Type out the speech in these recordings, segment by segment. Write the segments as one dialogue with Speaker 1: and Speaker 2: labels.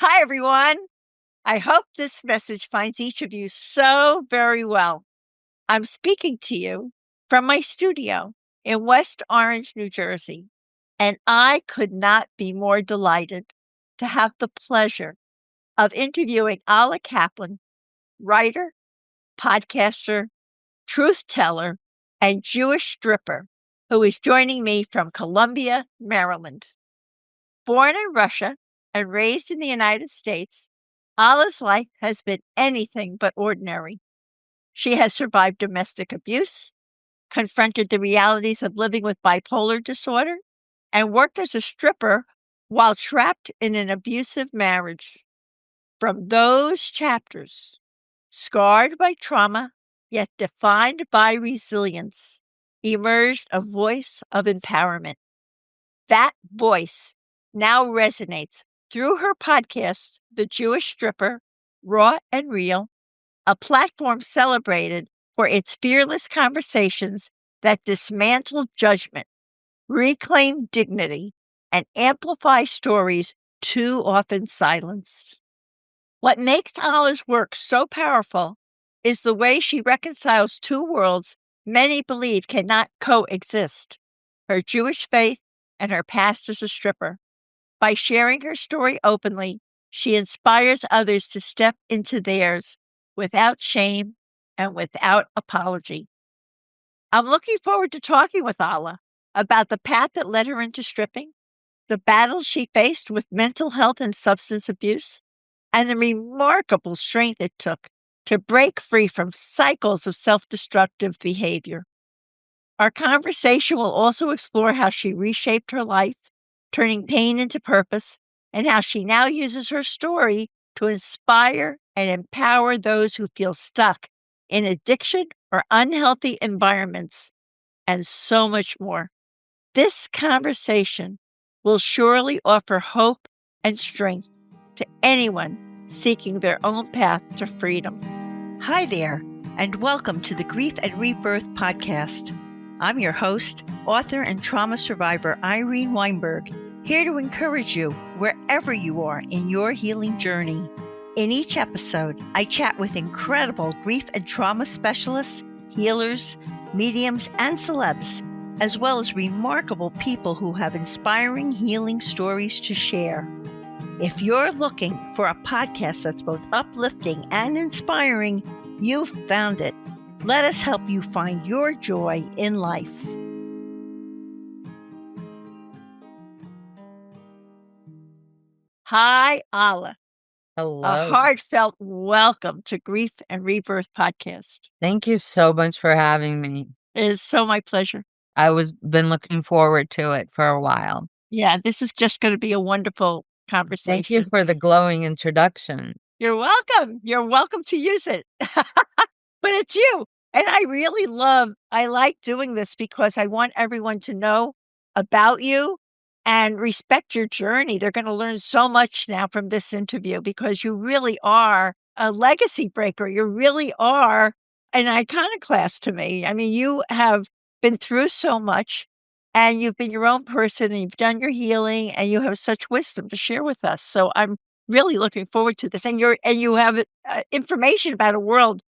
Speaker 1: Hi, everyone. I hope this message finds each of you so very well. I'm speaking to you from my studio in West Orange, New Jersey, and I could not be more delighted to have the pleasure of interviewing Alla Kaplan, writer, podcaster, truth teller, and Jewish stripper, who is joining me from Columbia, Maryland. Born in Russia and raised in the United States, Alla's life has been anything but ordinary. She has survived domestic abuse, confronted the realities of living with bipolar disorder, and worked as a stripper while trapped in an abusive marriage. From those chapters, scarred by trauma, yet defined by resilience, emerged a voice of empowerment. That voice now resonates through her podcast, The Jewish Stripper, Raw and Real, a platform celebrated for its fearless conversations that dismantle judgment, reclaim dignity, and amplify stories too often silenced. What makes Alla's work so powerful is the way she reconciles two worlds many believe cannot coexist: her Jewish faith and her past as a stripper. By sharing her story openly, she inspires others to step into theirs without shame and without apology. I'm looking forward to talking with Alla about the path that led her into stripping, the battles she faced with mental health and substance abuse, and the remarkable strength it took to break free from cycles of self-destructive behavior. Our conversation will also explore how she reshaped her life, turning pain into purpose, and how she now uses her story to inspire and empower those who feel stuck in addiction or unhealthy environments, and so much more. This conversation will surely offer hope and strength to anyone seeking their own path to freedom. Hi there, and welcome to the Grief and Rebirth podcast. I'm your host, author and trauma survivor Irene Weinberg, here to encourage you wherever you are in your healing journey. In each episode, I chat with incredible grief and trauma specialists, healers, mediums, and celebs, as well as remarkable people who have inspiring healing stories to share. If you're looking for a podcast that's both uplifting and inspiring, you've found it. Let us help you find your joy in life. Hi, Alla.
Speaker 2: Hello.
Speaker 1: A heartfelt welcome to Grief and Rebirth podcast.
Speaker 2: Thank you so much for having me.
Speaker 1: It is so my pleasure.
Speaker 2: Been looking forward to it for a while.
Speaker 1: Yeah, this is just going to be a wonderful conversation.
Speaker 2: Thank you for the glowing introduction.
Speaker 1: You're welcome. You're welcome to use it. But it's you. And I like doing this because I want everyone to know about you and respect your journey. They're going to learn so much now from this interview because you really are a legacy breaker. You really are an iconoclast to me. I mean, you have been through so much and you've been your own person and you've done your healing and you have such wisdom to share with us. So I'm really looking forward to this. And you have information about a world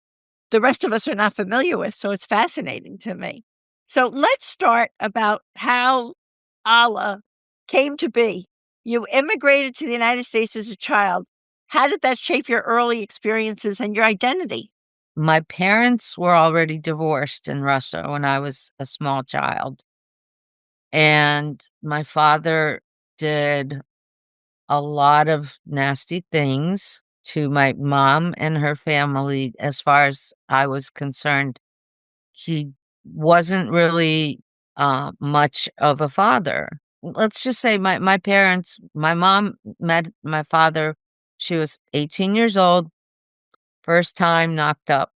Speaker 1: the rest of us are not familiar with, so it's fascinating to me. So let's start about how Alla came to be. You immigrated to the United States as a child. How did that shape your early experiences and your identity?
Speaker 2: My parents were already divorced in Russia when I was a small child. And my father did a lot of nasty things to my mom and her family. As far as I was concerned, he wasn't really much of a father. Let's just say my parents, my mom met my father, she was 18 years old, first time knocked up.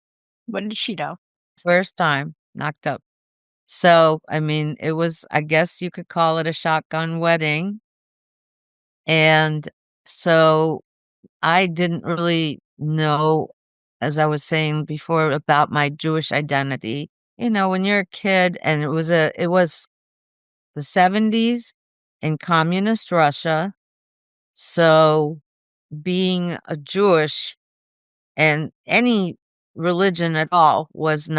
Speaker 1: What did she know?
Speaker 2: First time knocked up. So, I mean, it was, I guess you could call it a shotgun wedding. And so I didn't really know, as I was saying before, about my Jewish identity. You know, when you're a kid and it was the 70s in communist Russia. So being a Jewish and any religion at all was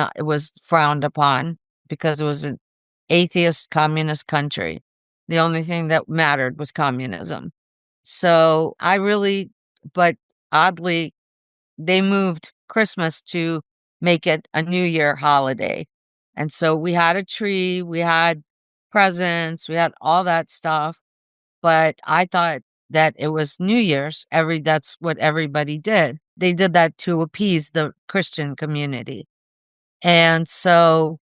Speaker 2: frowned upon because it was an atheist communist country. The only thing that mattered was communism. So I really but oddly, they moved Christmas to make it a New Year holiday. And so we had a tree, we had presents, we had all that stuff, but I thought that it was New Year's. That's what everybody did. They did that to appease the Christian community. And so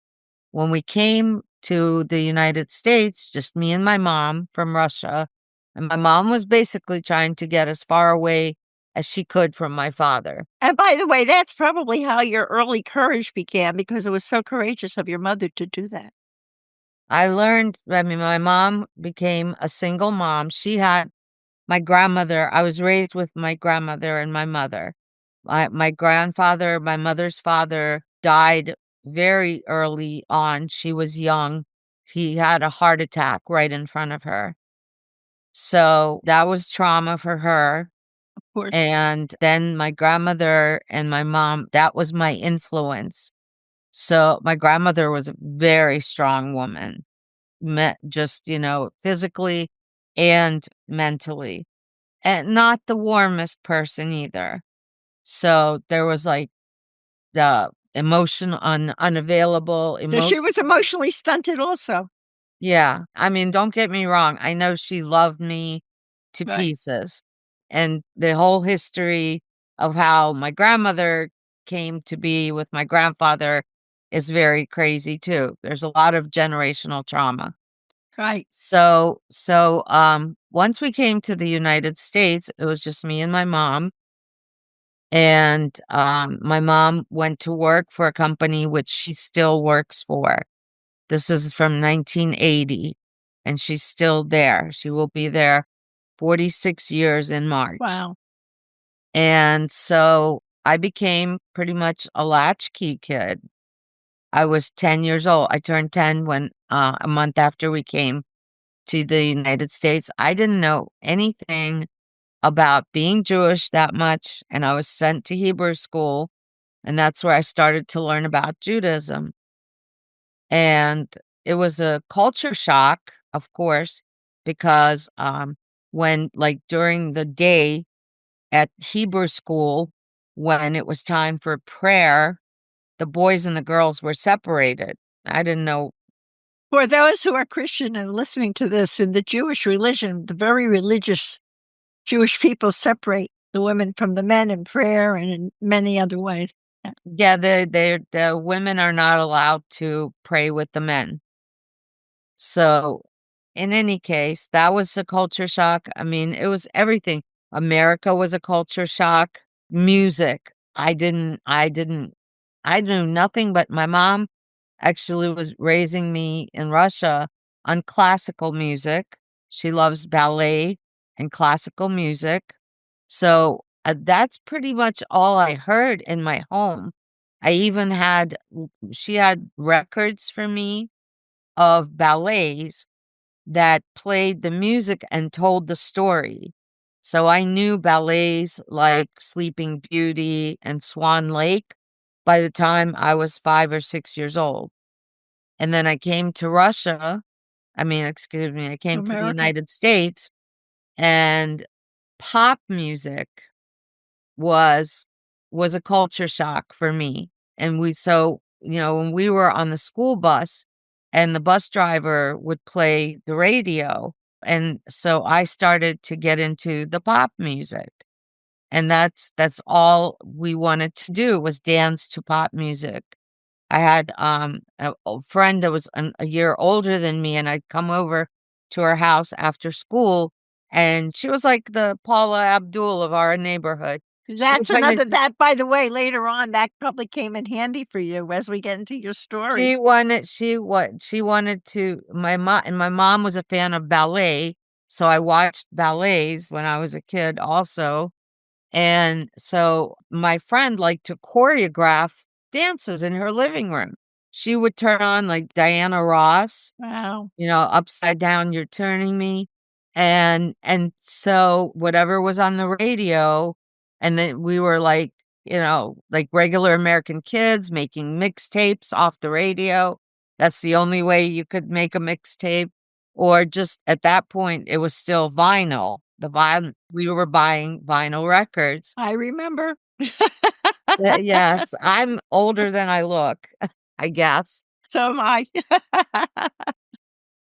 Speaker 2: when we came to the United States, just me and my mom from Russia, and my mom was basically trying to get as far away as she could from my father.
Speaker 1: And by the way, that's probably how your early courage began because it was so courageous of your mother to do that.
Speaker 2: My mom became a single mom. She had my grandmother. I was raised with my grandmother and my mother. My grandfather, my mother's father, died very early on. She was young. He had a heart attack right in front of her. So that was trauma for her.
Speaker 1: Of course.
Speaker 2: And then my grandmother and my mom, that was my influence. So my grandmother was a very strong woman, just, physically and mentally, and not the warmest person either. So there was like the unavailable
Speaker 1: So she
Speaker 2: emotion.
Speaker 1: was emotionally stunted also.
Speaker 2: Yeah. I mean, don't get me wrong. I know she loved me to
Speaker 1: Right.
Speaker 2: pieces. And the whole history of how my grandmother came to be with my grandfather is very crazy too. There's a lot of generational trauma.
Speaker 1: Right.
Speaker 2: Once we came to the United States, it was just me and my mom. And my mom went to work for a company which she still works for. This is from 1980, and she's still there. She will be there 46 years in March.
Speaker 1: Wow.
Speaker 2: And so I became pretty much a latchkey kid. I was 10 years old. I turned 10 when a month after we came to the United States. I didn't know anything about being Jewish that much, and I was sent to Hebrew school, and that's where I started to learn about Judaism. And it was a culture shock, of course, because when, like, during the day at Hebrew school, when it was time for prayer, the boys and the girls were separated. I didn't know.
Speaker 1: For those who are Christian and listening to this, in the Jewish religion, the very religious Jewish people separate the women from the men in prayer and in many other ways. Yeah.
Speaker 2: Yeah, the women are not allowed to pray with the men. So, in any case, that was a culture shock. I mean, it was everything. America was a culture shock. Music. I knew nothing, but my mom actually was raising me in Russia on classical music. She loves ballet and classical music. So that's pretty much all I heard in my home. I even she had records for me of ballets that played the music and told the story. So I knew ballets like Sleeping Beauty and Swan Lake by the time I was 5 or 6 years old. And then I came to I
Speaker 1: To
Speaker 2: came to the
Speaker 1: America.
Speaker 2: United States, and pop music was was a culture shock for me. And when we were on the school bus and the bus driver would play the radio, and so I started to get into the pop music. And that's all we wanted to do was dance to pop music. I had a friend that was a year older than me, and I'd come over to her house after school, and she was like the Paula Abdul of our neighborhood. She
Speaker 1: That's
Speaker 2: wanted
Speaker 1: another that, by the way, later on, that probably came in handy for you as we get into your story.
Speaker 2: she wanted to my mom was a fan of ballet, so I watched ballets when I was a kid also. And so my friend liked to choreograph dances in her living room. She would turn on like Diana Ross,
Speaker 1: Wow.
Speaker 2: Upside Down, You're Turning Me. And so whatever was on the radio, and then we were like, like regular American kids making mixtapes off the radio. That's the only way you could make a mixtape. Or just at that point, it was still vinyl. We were buying vinyl records.
Speaker 1: I remember.
Speaker 2: Yes, I'm older than I look, I guess.
Speaker 1: So am I.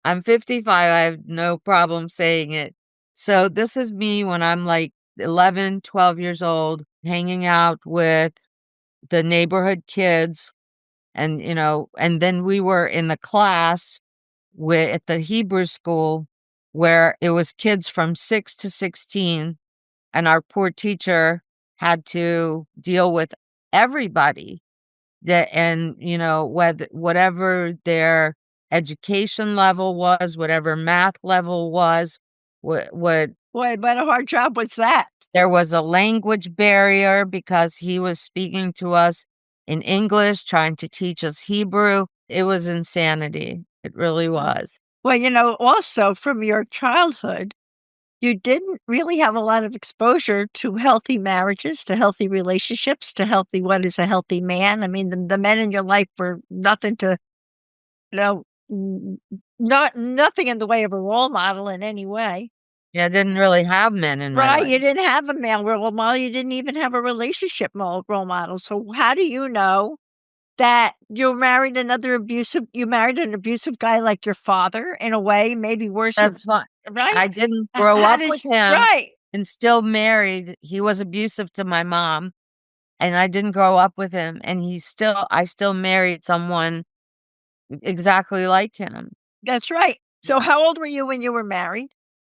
Speaker 2: I'm 55, I have no problem saying it. So this is me when I'm like 11, 12 years old, hanging out with the neighborhood kids. And then we were in the class at the Hebrew school where it was kids from 6 to 16, and our poor teacher had to deal with everybody whatever their education level was, whatever math level was, what
Speaker 1: Boy, what a hard job was that?
Speaker 2: there was a language barrier because he was speaking to us in English, trying to teach us Hebrew. It was insanity. It really was.
Speaker 1: Well, also from your childhood, you didn't really have a lot of exposure to healthy marriages, to healthy relationships, to what is a healthy man. I mean, the men in your life were nothing to, you know, not nothing in the way of a role model in any way.
Speaker 2: Yeah, I didn't really have men in my
Speaker 1: Right,
Speaker 2: life.
Speaker 1: you didn't have a male role model, you didn't even have a relationship role model, so how do you know that you married an abusive guy like your father, in a way, maybe worse
Speaker 2: That's fine.
Speaker 1: right?
Speaker 2: I didn't
Speaker 1: H
Speaker 2: grow
Speaker 1: how
Speaker 2: up
Speaker 1: did
Speaker 2: with him
Speaker 1: right,
Speaker 2: and still married. He was abusive to my mom, and I didn't grow up with him, and I still married someone exactly like him.
Speaker 1: that's right. So
Speaker 2: Yeah.
Speaker 1: how old were you when you were married?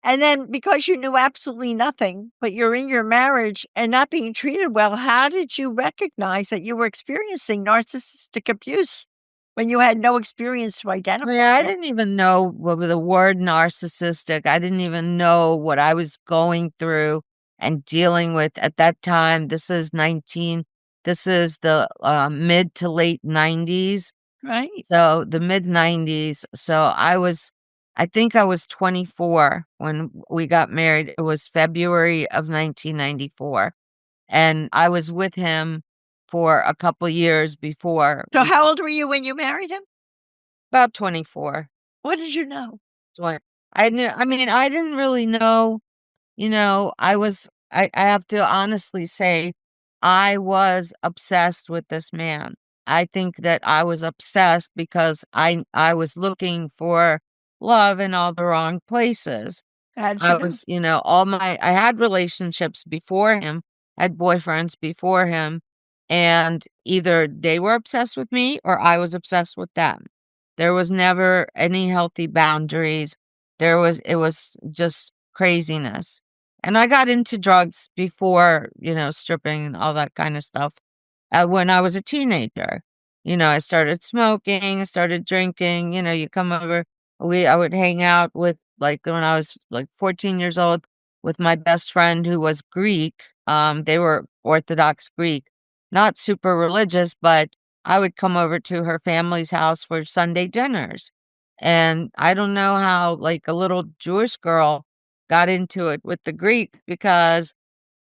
Speaker 1: And then because you knew absolutely nothing, but you're in your marriage and not being treated well, how did you recognize that you were experiencing narcissistic abuse when you had no experience to
Speaker 2: I
Speaker 1: identify
Speaker 2: mean, I
Speaker 1: it?
Speaker 2: didn't even know what the word narcissistic. I didn't even know what I was going through and dealing with at that time. This is the mid to late 90s.
Speaker 1: Right.
Speaker 2: So the mid 90s. So I think I was 24 when we got married. It was February of 1994. And I was with him for a couple years before
Speaker 1: So how old were you when you married him?
Speaker 2: about 24.
Speaker 1: What did you know?
Speaker 2: So I mean, I didn't really know, I have to honestly say, I was obsessed with this man. I think that I was obsessed because I was looking for love in all the wrong places.
Speaker 1: How did you know?
Speaker 2: I had relationships before him, had boyfriends before him, and either they were obsessed with me or I was obsessed with them. There was never any healthy boundaries. It was just craziness. And I got into drugs before, stripping and all that kind of stuff when I was a teenager. I started smoking, I started drinking, you come over, I would hang out with, like, when I was like 14 years old with my best friend who was Greek. They were Orthodox Greek, not super religious, but I would come over to her family's house for Sunday dinners. And I don't know how, like, a little Jewish girl got into it with the Greek because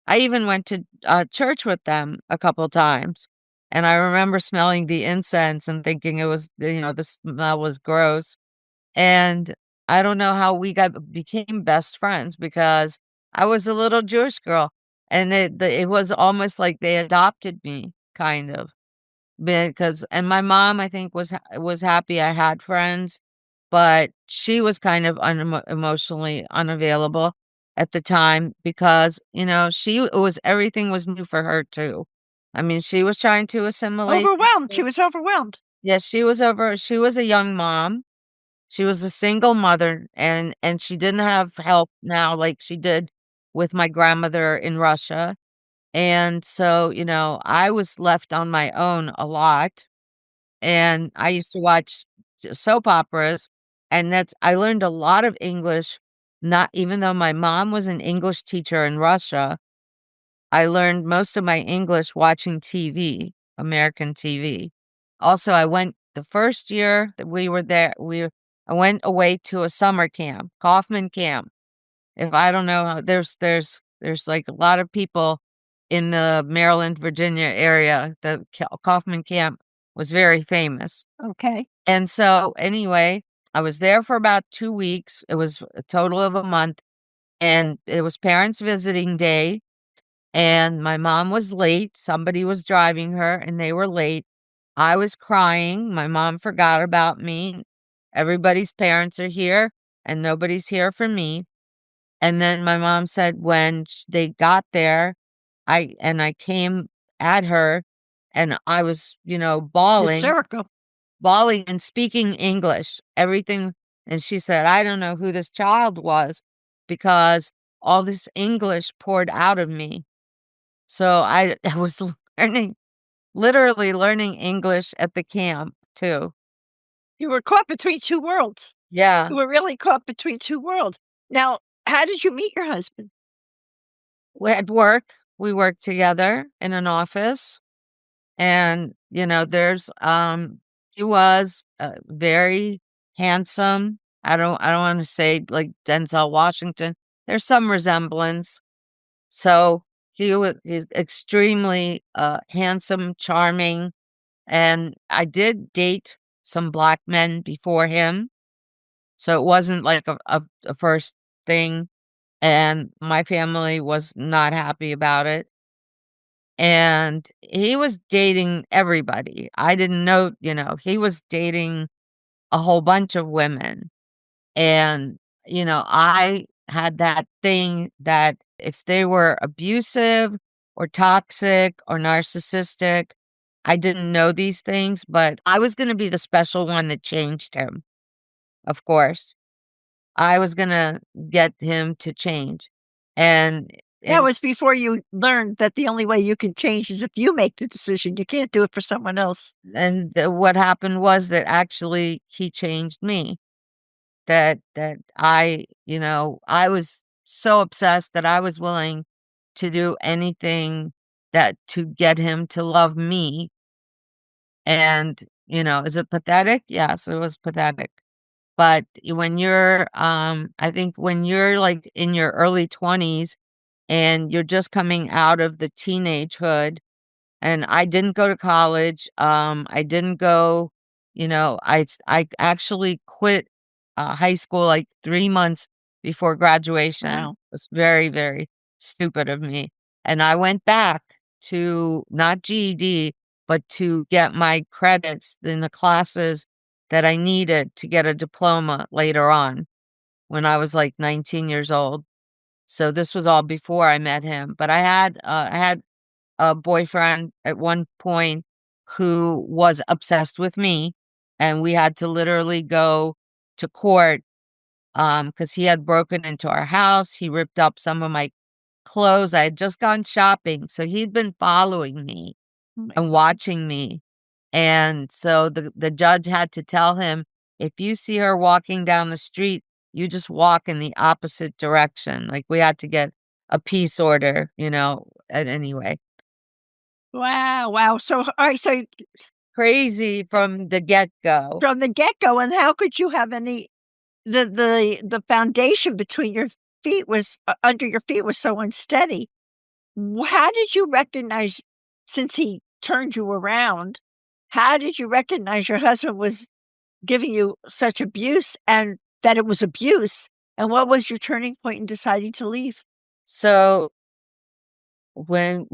Speaker 2: I even went to church with them a couple times, and I remember smelling the incense and thinking the smell was gross, and I don't know how we became best friends because I was a little Jewish girl, and it was almost like they adopted me, kind of. Because and my mom, I think, was happy I had friends, but she was kind of emotionally unavailable at the time because, she it was everything was new for her too. I mean, she was trying to assimilate.
Speaker 1: Overwhelmed. She was overwhelmed.
Speaker 2: Yes, she was a young mom. She was a single mother, and she didn't have help now like she did with my grandmother in Russia. And so, I was left on my own a lot, and I used to watch soap operas, and I learned a lot of English, not even though my mom was an English teacher in Russia, I learned most of my English watching TV, American TV. Also, I went the first year that we were there, I went away to a summer camp, Kaufman Camp, If I don't know how there's, like, a lot of people in the Maryland, Virginia area. The Kaufman Camp was very famous.
Speaker 1: Okay.
Speaker 2: And so, anyway, I was there for about 2 weeks. It was a total of a month, and it was parents' visiting day, and my mom was late. Somebody was driving her, and they were late. I was crying. My mom forgot about me. Everybody's parents are here, and nobody's here for me. And then my mom said when they got there, I came at her, and I was,
Speaker 1: Hysterical.
Speaker 2: bawling and speaking English, everything. And she said, "I don't know who this child was because all this English poured out of me." So I I was learning literally learning English at the camp too.
Speaker 1: You were caught between 2 worlds.
Speaker 2: Yeah.
Speaker 1: You were really caught between 2 worlds. Now, how did you meet your husband?
Speaker 2: At work, we worked together in an office, and, he was, very handsome. I don't wanna say like Denzel Washington. There's some resemblance. So, he's extremely, handsome, charming, and I did date some black men before him, so it wasn't like a first thing, and my family was not happy about it. And he was dating everybody. I didn't know, he was dating a whole bunch of women. And, I had that thing that if they were abusive or toxic or narcissistic, I didn't know these things, but I was going to be the special one that changed him, of course. I was going to get him to change. And,
Speaker 1: That
Speaker 2: and
Speaker 1: was before you learned that the only way you can change is if you make the decision. You can't do it for someone else.
Speaker 2: what happened was that actually he changed me. That I was so obsessed that I was willing to do anything that to get him to love me. And, is it pathetic? Yes, it was pathetic. But when you're, I think when you're like in your early 20s and you're just coming out of the teenagehood, and I didn't go to college, I didn't go I actually quit, high school, like, 3 months before graduation. It
Speaker 1: Wow.
Speaker 2: was very, very stupid of me, and I went back to not GED, but to get my credits in the classes that I needed to get a diploma later on when I was, like, 19 years old. So this was all before I met him, but I had a boyfriend at one point who was obsessed with me, and we had to literally go to court, because he had broken into our house. He ripped up some of my clothes. I had just gone shopping, so he'd been following me
Speaker 1: Oh my
Speaker 2: and
Speaker 1: god.
Speaker 2: watching me, and so the judge had to tell him, "If you see her walking down the street, you just walk in the opposite direction." Like, we had to get a peace order, and anyway.
Speaker 1: Wow, wow. So, alright, so
Speaker 2: Crazy from the get-go.
Speaker 1: from the get-go, and how could you have any the foundation between your feet was under your feet was so unsteady. How did you recognize since he turned you around, how did you recognize your husband was giving you such abuse and that it was abuse? And what was your turning point in deciding to leave?
Speaker 2: So, when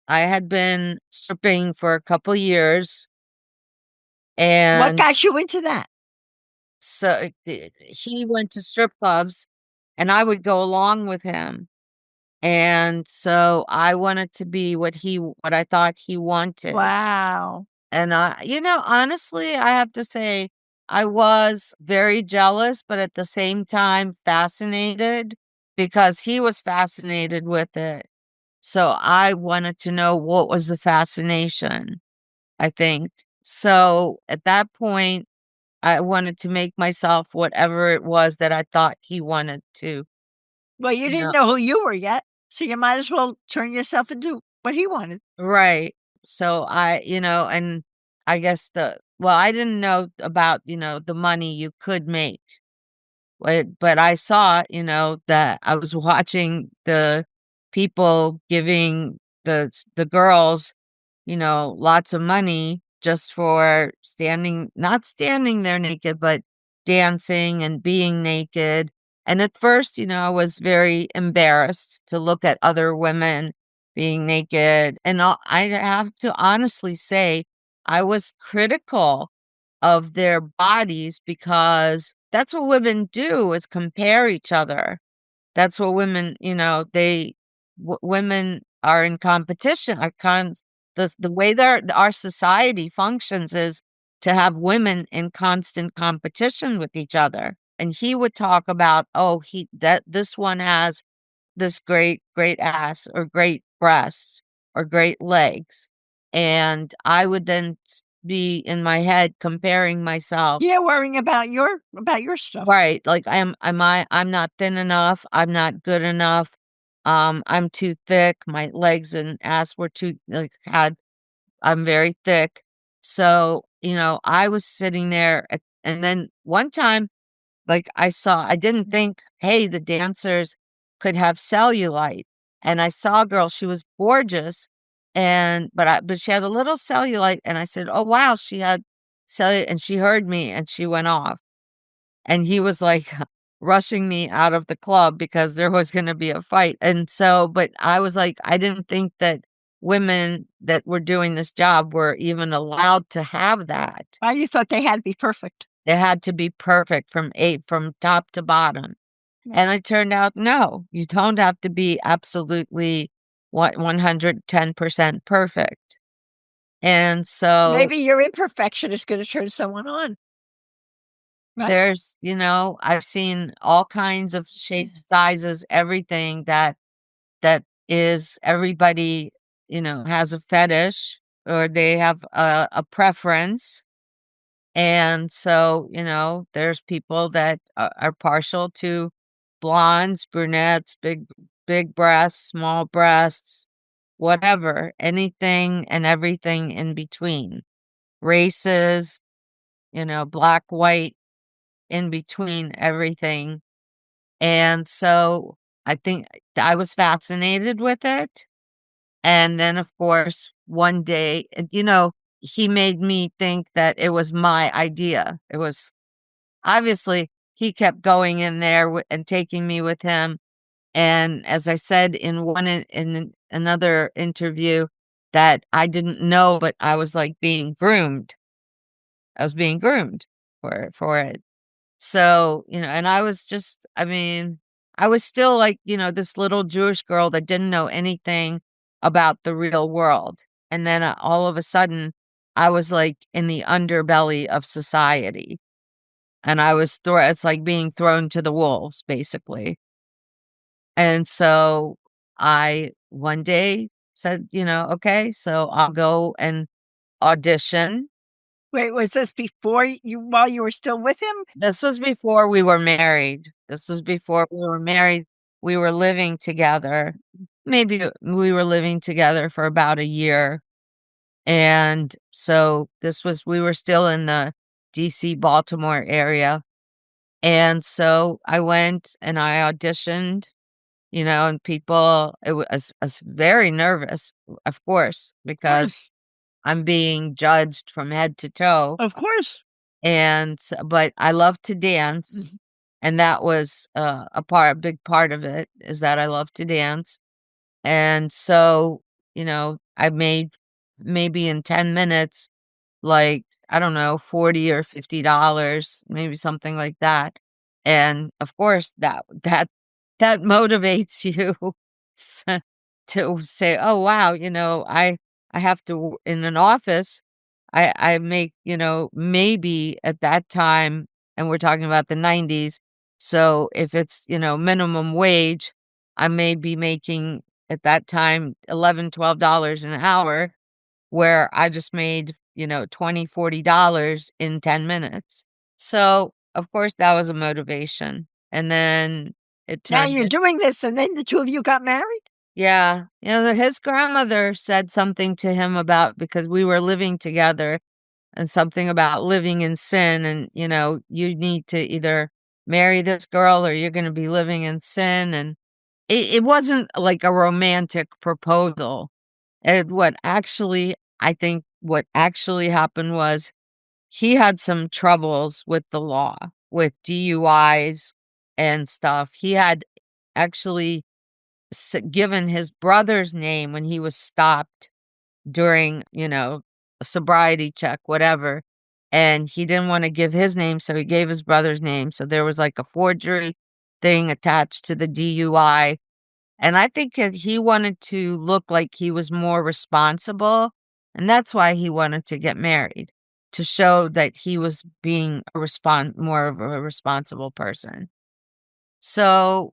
Speaker 2: I had been stripping for a couple years,
Speaker 1: What
Speaker 2: and
Speaker 1: got you into that?
Speaker 2: so he went to strip clubs, and I would go along with him, and so I wanted to be what I thought he wanted.
Speaker 1: Wow.
Speaker 2: And honestly, I have to say, I was very jealous, but at the same time fascinated because he was fascinated with it. So I wanted to know what was the fascination, I think. So at that point, I wanted to make myself whatever it was that I thought he wanted to,
Speaker 1: Well, you
Speaker 2: you
Speaker 1: didn't
Speaker 2: know.
Speaker 1: know who you were yet, so you might as well turn yourself into what he wanted.
Speaker 2: Right. So and I guess I didn't know about, the money you could make. But I saw, that I was watching the people giving the girls, lots of money just for not standing there naked, but dancing and being naked. And at first, I was very embarrassed to look at other women being naked. And I have to honestly say, I was critical of their bodies because that's what women do is compare each other. That's what women, women are in competition, are the way our society functions is to have women in constant competition with each other. And he would talk about, oh, this one has this great ass or great breasts or great legs. And I would then be in my head comparing myself.
Speaker 1: Yeah, worrying about your stuff.
Speaker 2: Right, like, I'm not thin enough, I'm not good enough, I'm too thick, my legs and ass were too I'm very thick. So, I was sitting there and then one time, like, I didn't think, "Hey, the dancers could have cellulite," and I saw a girl, she was gorgeous, but she had a little cellulite, and I said, "Oh, wow, she had cellulite," and she heard me, and she went off. And he was, like, rushing me out of the club because there was gonna be a fight, and so but I was like, I didn't think that women that were doing this job were even allowed to have that.
Speaker 1: Well, you thought they had to be perfect.
Speaker 2: They had to be perfect from top to bottom,
Speaker 1: Yeah.
Speaker 2: and it turned out, no, you don't have to be absolutely 110% perfect, and so
Speaker 1: Maybe your imperfection is gonna turn someone on, right?
Speaker 2: I've seen all kinds of shapes, sizes, everything that is everybody, has a fetish or they have a preference. And so, there's people that are partial to blondes, brunettes, big breasts, small breasts, whatever, anything and everything in between. Races, black, white, in between everything. And so I think I was fascinated with it. And then, of course, one day, he made me think that it was my idea. It was obviously he kept going in there and taking me with him. And as I said in another interview, that I didn't know, but I was like being groomed. I was being groomed for it. So, and I was still like, this little Jewish girl that didn't know anything about the real world. And then all of a sudden, I was like in the underbelly of society. And it's like being thrown to the wolves, basically. And so I one day said, okay, so I'll go and audition.
Speaker 1: Wait, was this before while you were still with him?
Speaker 2: This was before we were married. This was before we were married. We were living together. Maybe we were living together for about a year. And so we were still in the DC, Baltimore area. And so I went and I auditioned, and I was very nervous, of course,
Speaker 1: Of
Speaker 2: because
Speaker 1: course,
Speaker 2: I'm being judged from head to toe.
Speaker 1: of course.
Speaker 2: But I love to dance,
Speaker 1: Mhm.
Speaker 2: and that was, a big part of it, is that I love to dance, and so, I made maybe in 10 minutes, like, I don't know, 40 or $50, maybe something like that, and, of course, that motivates you to say, "Oh, wow," I have to in an office, I make, maybe at that time, and we're talking about the '90s, so if it's, minimum wage, I may be making at that time 11, $12 an hour, where I just made, 20, $40 in 10 minutes. So, of course, that was a motivation, and then it
Speaker 1: Now
Speaker 2: turned
Speaker 1: you're doing this, and then the 2 of you got married?
Speaker 2: yeah, his grandmother said something to him about because we were living together and something about living in sin and, you need to either marry this girl or you're gonna be living in sin, and it wasn't like a romantic proposal. And what actually happened was he had some troubles with the law, with DUIs and stuff. He had actually given his brother's name when he was stopped during, a sobriety check, whatever. And he didn't want to give his name, so he gave his brother's name. So there was like a forgery thing attached to the DUI. And I think that he wanted to look like he was more responsible. And that's why he wanted to get married, to show that he was being more of a responsible person. So,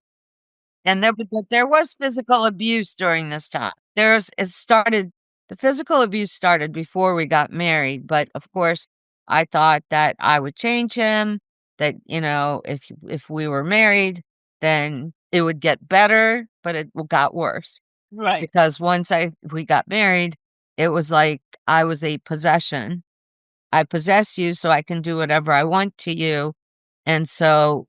Speaker 2: and there was physical abuse during this time. The physical abuse started before we got married, but of course, I thought that I would change him, that, if we were married, then it would get better, but it got worse.
Speaker 1: Right.
Speaker 2: Because once we got married, it was like I was a possession. I possess you so I can do whatever I want to you. And so,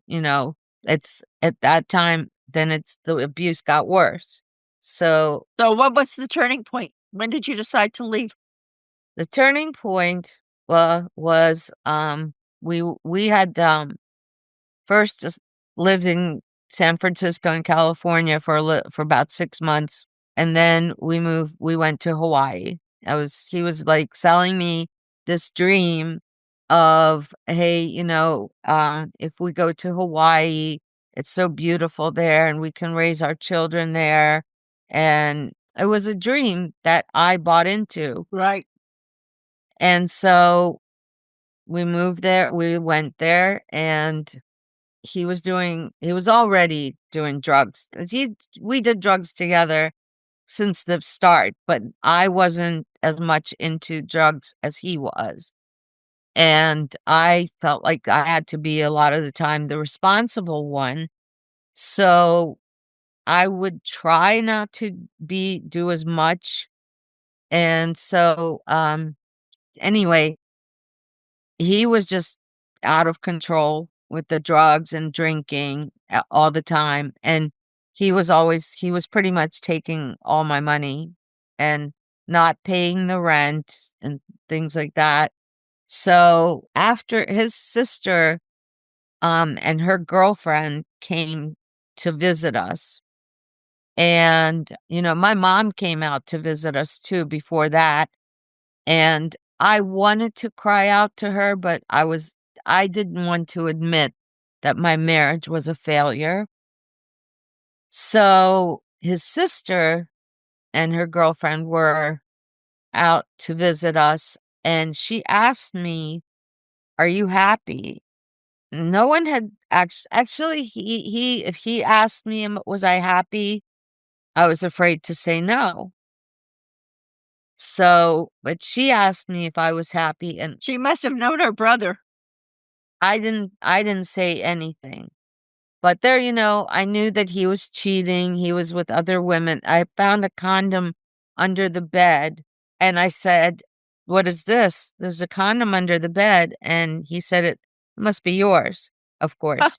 Speaker 2: it's at that time, then the abuse got worse. So
Speaker 1: So what was the turning point? When did you decide to leave?
Speaker 2: the turning point was we had first just lived in San Francisco in California for about 6 months, and then we went to Hawaii. He was, like, selling me this dream of, "Hey, if we go to Hawaii, it's so beautiful there, and we can raise our children there," and it was a dream that I bought into,
Speaker 1: Right.
Speaker 2: and so we went there, and he was already doing drugs. We did drugs together since the start, but I wasn't as much into drugs as he was. And I felt like I had to be a lot of the time the responsible one. So I would try not to do as much. And so anyway, he was just out of control with the drugs and drinking all the time, and he was pretty much taking all my money and not paying the rent and things like that. So, after his sister, and her girlfriend came to visit us, and, my mom came out to visit us too before that, and I wanted to cry out to her, but I didn't want to admit that my marriage was a failure. So, his sister and her girlfriend were out to visit us, and she asked me, "Are you happy?" No one had actually, if he asked me, was I happy, I was afraid to say no. So, but she asked me if I was happy, and
Speaker 1: She must have known her brother.
Speaker 2: I didn't say anything. But there, I knew that he was cheating, he was with other women. I found a condom under the bed, and I said, "What is this? There's a condom under the bed." And he said, "It must be yours," of course.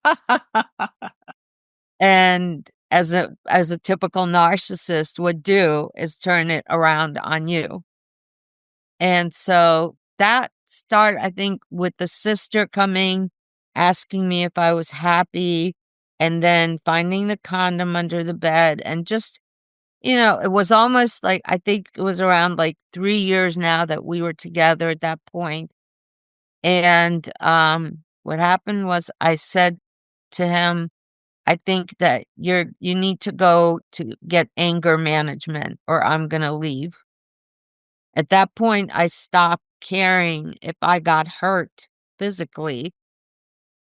Speaker 2: And as a typical narcissist would do, is turn it around on you. And so that I think, with the sister coming, asking me if I was happy, and then finding the condom under the bed, and just, it was almost like, I think it was around like 3 years now that we were together at that point. And what happened was I said to him, "I think that you need to go to get anger management or I'm gonna leave." At that point, I stopped caring if I got hurt physically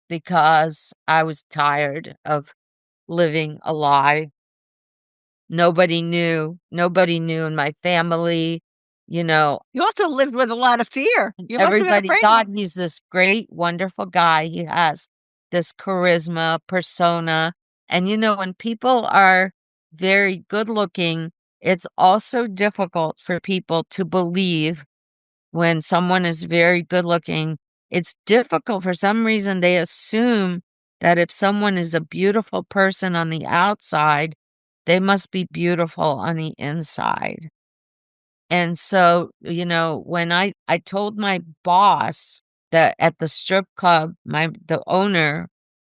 Speaker 2: because I was tired of living a lie. Nobody knew in my family, you know,
Speaker 1: You also lived with a lot of fear. You must have been
Speaker 2: everybody
Speaker 1: afraid.
Speaker 2: thought he's this great, wonderful guy. He has this charisma, persona, and, when people are very good looking, it's also difficult for people to believe when someone is very good looking. It's difficult for some reason, they assume that if someone is a beautiful person on the outside, they must be beautiful on the inside. And so, when I told my boss that at the strip club, the owner,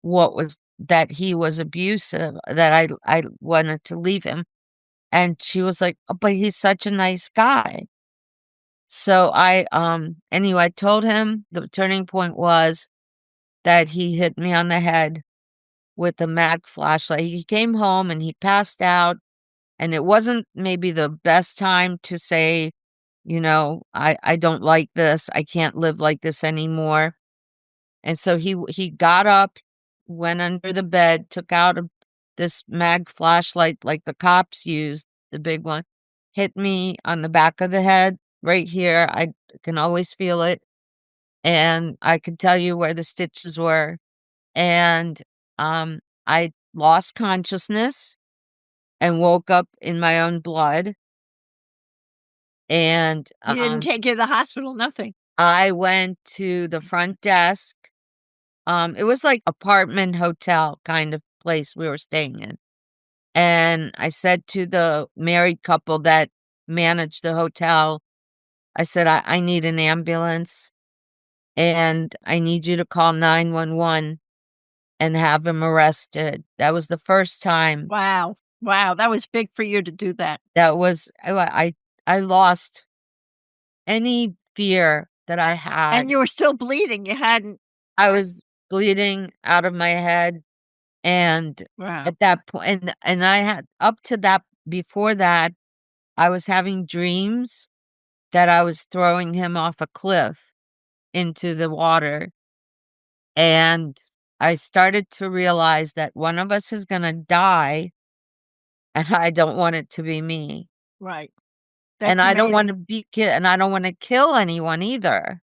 Speaker 2: what was that he was abusive, that I wanted to leave him, and she was like, "Oh, but he's such a nice guy." So anyway, I told him the turning point was that he hit me on the head with a mag flashlight. He came home and he passed out, and it wasn't maybe the best time to say, I don't like this. I can't live like this anymore. And so he got up, went under the bed, took out this mag flashlight like the cops used, the big one, hit me on the back of the head right here. I can always feel it. And I could tell you where the stitches were. And I lost consciousness and woke up in my own blood. And
Speaker 1: He didn't take you to the hospital, nothing.
Speaker 2: I went to the front desk. It was like apartment hotel kind of place we were staying in. And I said to the married couple that managed the hotel, I said, I need an ambulance and I need you to call 911 and have him arrested. That was the first time.
Speaker 1: Wow. Wow, that was big for you to do that.
Speaker 2: That was I lost any fear that I had.
Speaker 1: And you were still bleeding, you hadn't.
Speaker 2: I was bleeding out of my head, and
Speaker 1: Wow.
Speaker 2: at that point, and I had up to that before that, I was having dreams that I was throwing him off a cliff into the water, and I started to realize that one of us is gonna die, and I don't want it to be me.
Speaker 1: Right.
Speaker 2: And
Speaker 1: That's
Speaker 2: I don't
Speaker 1: amazing.
Speaker 2: wanna and I don't wanna kill anyone either.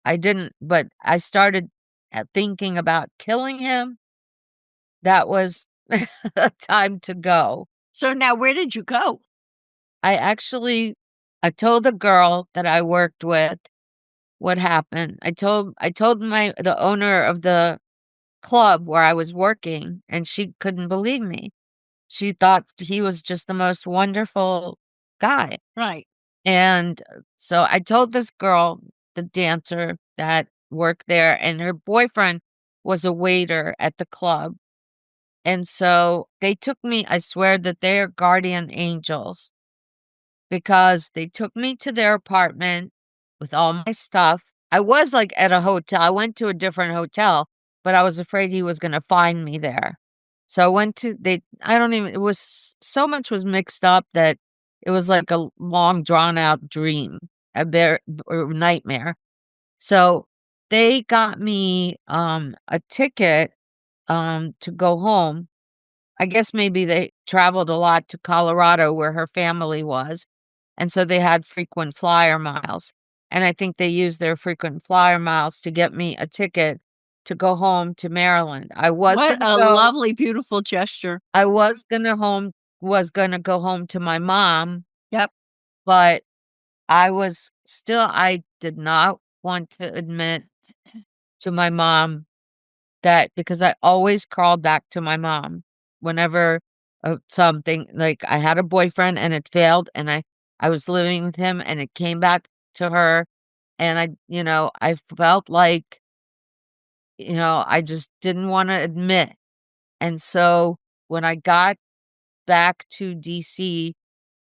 Speaker 2: I didn't, but I started, thinking about killing him. That was time to go.
Speaker 1: So now where did you go?
Speaker 2: I actually I told a girl that I worked with what happened. I told the owner of the club where I was working, and she couldn't believe me. She thought he was just the most wonderful guy.
Speaker 1: Right.
Speaker 2: And so I told this girl, the dancer that worked there, and her boyfriend was a waiter at the club. And so they took me, I swear that they're guardian angels because they took me to their apartment with all my stuff. I was like at a hotel. I went to a different hotel, but I was afraid he was going to find me there. So I went to I don't even it was so much was mixed up that it was like a long drawn out dream, a bear or nightmare. So they got me a ticket to go home. I guess maybe they traveled a lot to Colorado where her family was, and so they had frequent flyer miles, and I think they used their frequent flyer miles to get me a ticket to go home to Maryland.
Speaker 1: What a lovely, beautiful gesture.
Speaker 2: I was gonna go home to my mom,
Speaker 1: Yep.
Speaker 2: but I did not want to admit to my mom that because I always crawled back to my mom whenever, something like, I had a boyfriend and it failed, and I was living with him and it came back to her, and I felt like, I just didn't wanna admit, and so when I got back to DC,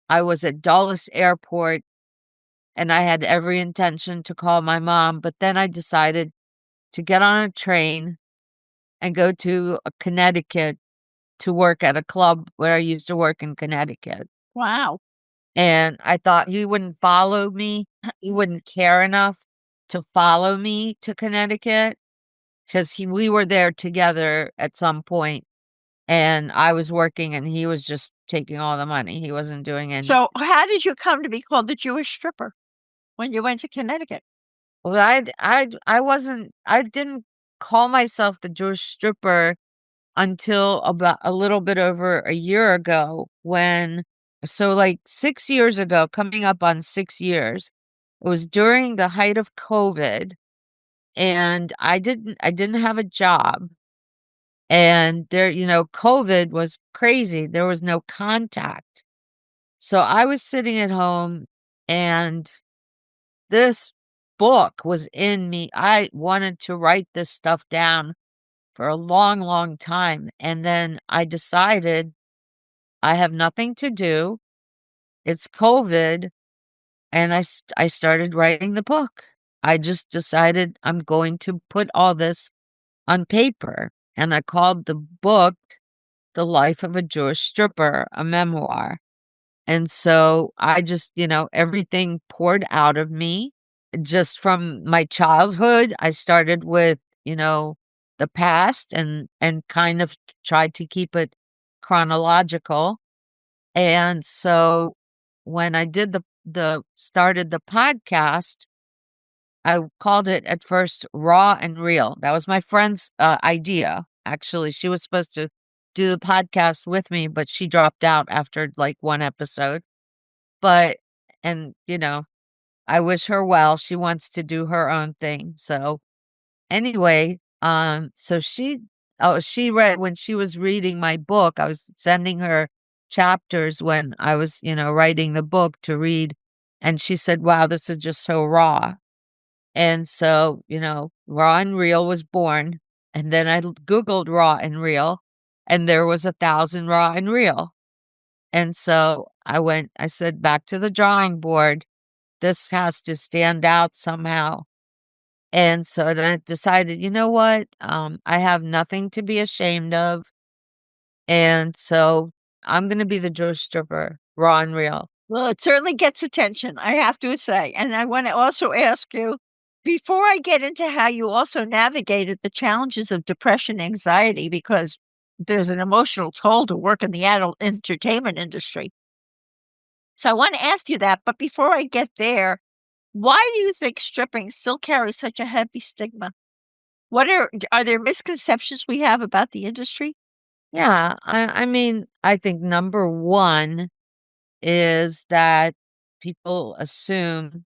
Speaker 2: I was at Dulles Airport, and I had every intention to call my mom, but then I decided to get on a train and go to, Connecticut to work at a club where I used to work in Connecticut,
Speaker 1: Wow.
Speaker 2: and I thought he wouldn't follow me, he wouldn't care enough to follow me to Connecticut 'cause we were there together at some point, and I was working and he was just taking all the money, he wasn't doing any.
Speaker 1: So how did you come to be called the Jewish stripper when you went to Connecticut?
Speaker 2: Well, I didn't call myself the Jewish stripper until about a little bit over a year ago like 6 years ago, coming up on 6 years. It was during the height of COVID, and I didn't have a job, And COVID was crazy. There was no contact. So I was sitting at home and this book was in me. I wanted to write this stuff down for a long, long time. And then I decided I have nothing to do. It's COVID. And I started writing the book. I just decided I'm going to put all this on paper. And I called the book The Life of a Jewish Stripper, a memoir. And so I just, everything poured out of me just from my childhood. I started with, the past and kind of tried to keep it chronological. And so when I did the started the podcast, I called it at first Raw and Real. That was my friend's idea. Actually, she was supposed to do the podcast with me, but she dropped out after like one episode. But and I wish her well. She wants to do her own thing. So anyway, so she read when she was reading my book. I was sending her chapters when I was, writing the book to read, and she said, "Wow, this is just so raw." And so, Raw and Real was born, and then I Googled Raw and Real, and there was 1,000 Raw and Real. And so I said, back to the drawing board. This has to stand out somehow. And so then I decided, you know what? I have nothing to be ashamed of. And so I'm going to be the Jewish stripper, raw and real.
Speaker 1: Well, it certainly gets attention, I have to say. And I want to also ask you, before I get into how you also navigated the challenges of depression, anxiety, because there's an emotional toll to work in the adult entertainment industry. So I want to ask you that, but before I get there, why do you think stripping still carries such a heavy stigma? What are there misconceptions we have about the industry?
Speaker 2: Yeah. I mean, I think number one is that people assume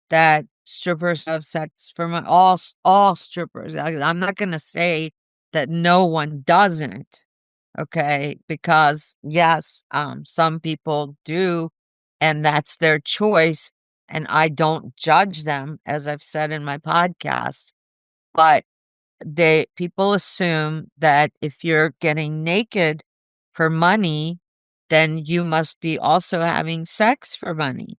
Speaker 2: that strippers have sex for money. All strippers. I'm not going to say that no one doesn't. Okay, because yes, some people do, and that's their choice, and I don't judge them, as I've said in my podcast. But people assume that if you're getting naked for money, then you must be also having sex for money.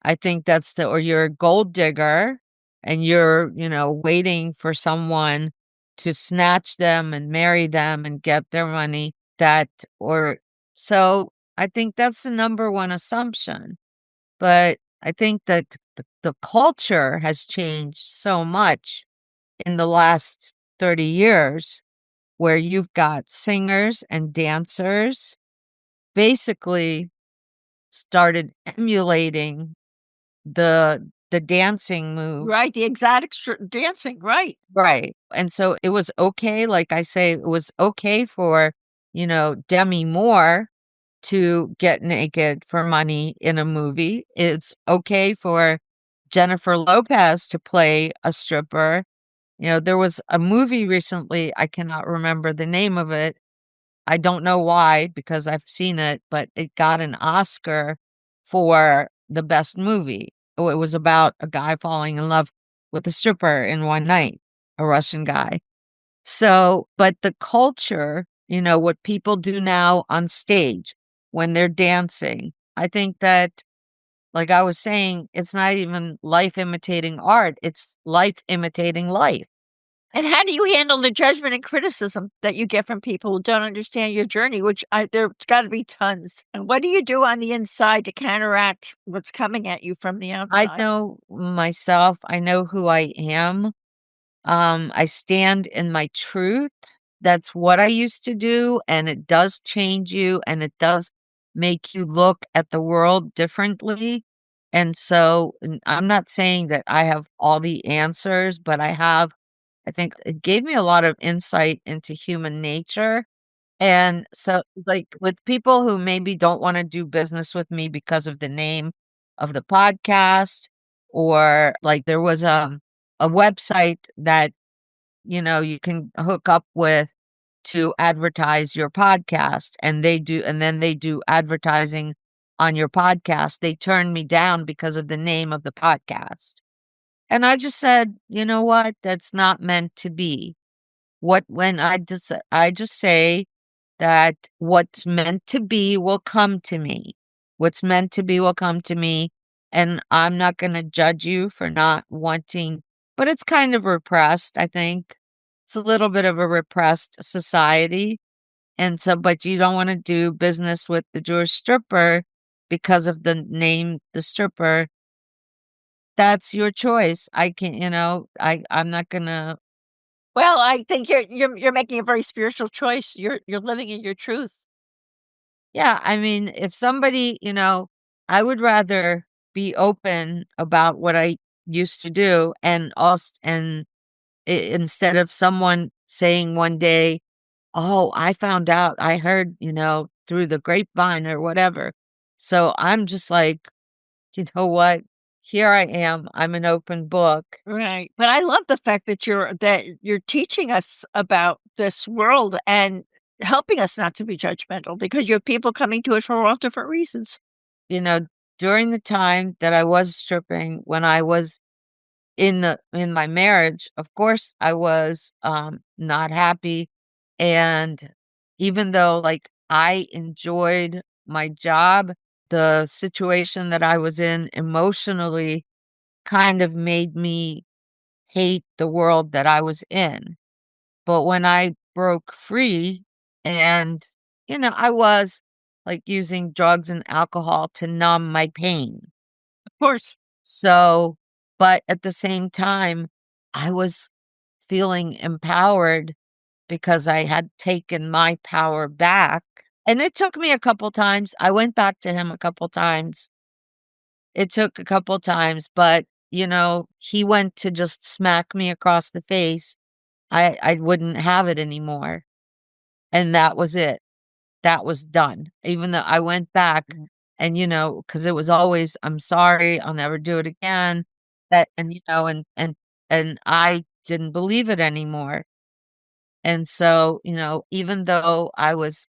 Speaker 2: I think or you're a gold digger and you're, waiting for someone to snatch them and marry them and get their money so I think that's the number one assumption. But I think that the culture has changed so much in the last 30 years where you've got singers and dancers basically started emulating the dancing moves.
Speaker 1: Right, the exotic dancing, right.
Speaker 2: Right, and so it was okay, like I say, it was okay for, Demi Moore to get naked for money in a movie. It's okay for Jennifer Lopez to play a stripper. There was a movie recently, I cannot remember the name of it. I don't know why, because I've seen it, but it got an Oscar for the best movie. Oh, it was about a guy falling in love with a stripper in one night, a Russian guy. So, but the culture, what people do now on stage when they're dancing, I think that, like I was saying, it's not even life imitating art, it's life imitating life.
Speaker 1: And how do you handle the judgment and criticism that you get from people who don't understand your journey, which there's gotta be tons. And what do you do on the inside to counteract what's coming at you from the
Speaker 2: I
Speaker 1: outside?
Speaker 2: know myself, I know who I am. I stand in my truth. That's what I used to do, and it does change you, and it does make you look at the world differently. And so, I'm not saying that I have all the answers, but I think it gave me a lot of insight into human nature. And so, like, with people who maybe don't wanna do business with me because of the name of the podcast, or, like, there was, a website that you can hook up with to advertise your podcast, and then they do advertising on your podcast. They turned me down because of the name of the podcast. And I just said, "You know what? That's not meant to be." I just say that what's meant to be will come to me. What's meant to be will come to me, and I'm not gonna judge you for not wanting, but it's kind of repressed, I think. It's a little bit of a repressed society, and so but you don't wanna do business with the Jewish stripper because of the name, the stripper. That's your choice. I can't, I'm not gonna.
Speaker 1: Well, I think you're making a very spiritual choice. You're living in your truth.
Speaker 2: Yeah, I mean, if somebody, I would rather be open about what I used to do, and also, and instead of someone saying one day, "Oh, I found out, I heard, through the grapevine," or whatever. So I'm just like, you know what? Here I am. I'm an open book.
Speaker 1: Right, but I love the fact that you're teaching us about this world and helping us not to be judgmental because you have people coming to it for all different reasons.
Speaker 2: You know, During the time that I was stripping, when I was in my marriage, of course, I was, not happy, and even though, like, I enjoyed my job, the situation that I was in emotionally kind of made me hate the world that I was in. But when I broke free and, I was, like, using drugs and alcohol to numb my pain.
Speaker 1: Of course.
Speaker 2: So, but at the same time, I was feeling empowered because I had taken my power back. And it took me a couple times. I went back to him a couple times. It took a couple times, but he went to just smack me across the face. I wouldn't have it anymore. And that was it. That was done. Even though I went back and, because it was always, "I'm sorry, I'll never do it again." And I didn't believe it anymore. And so, even though I was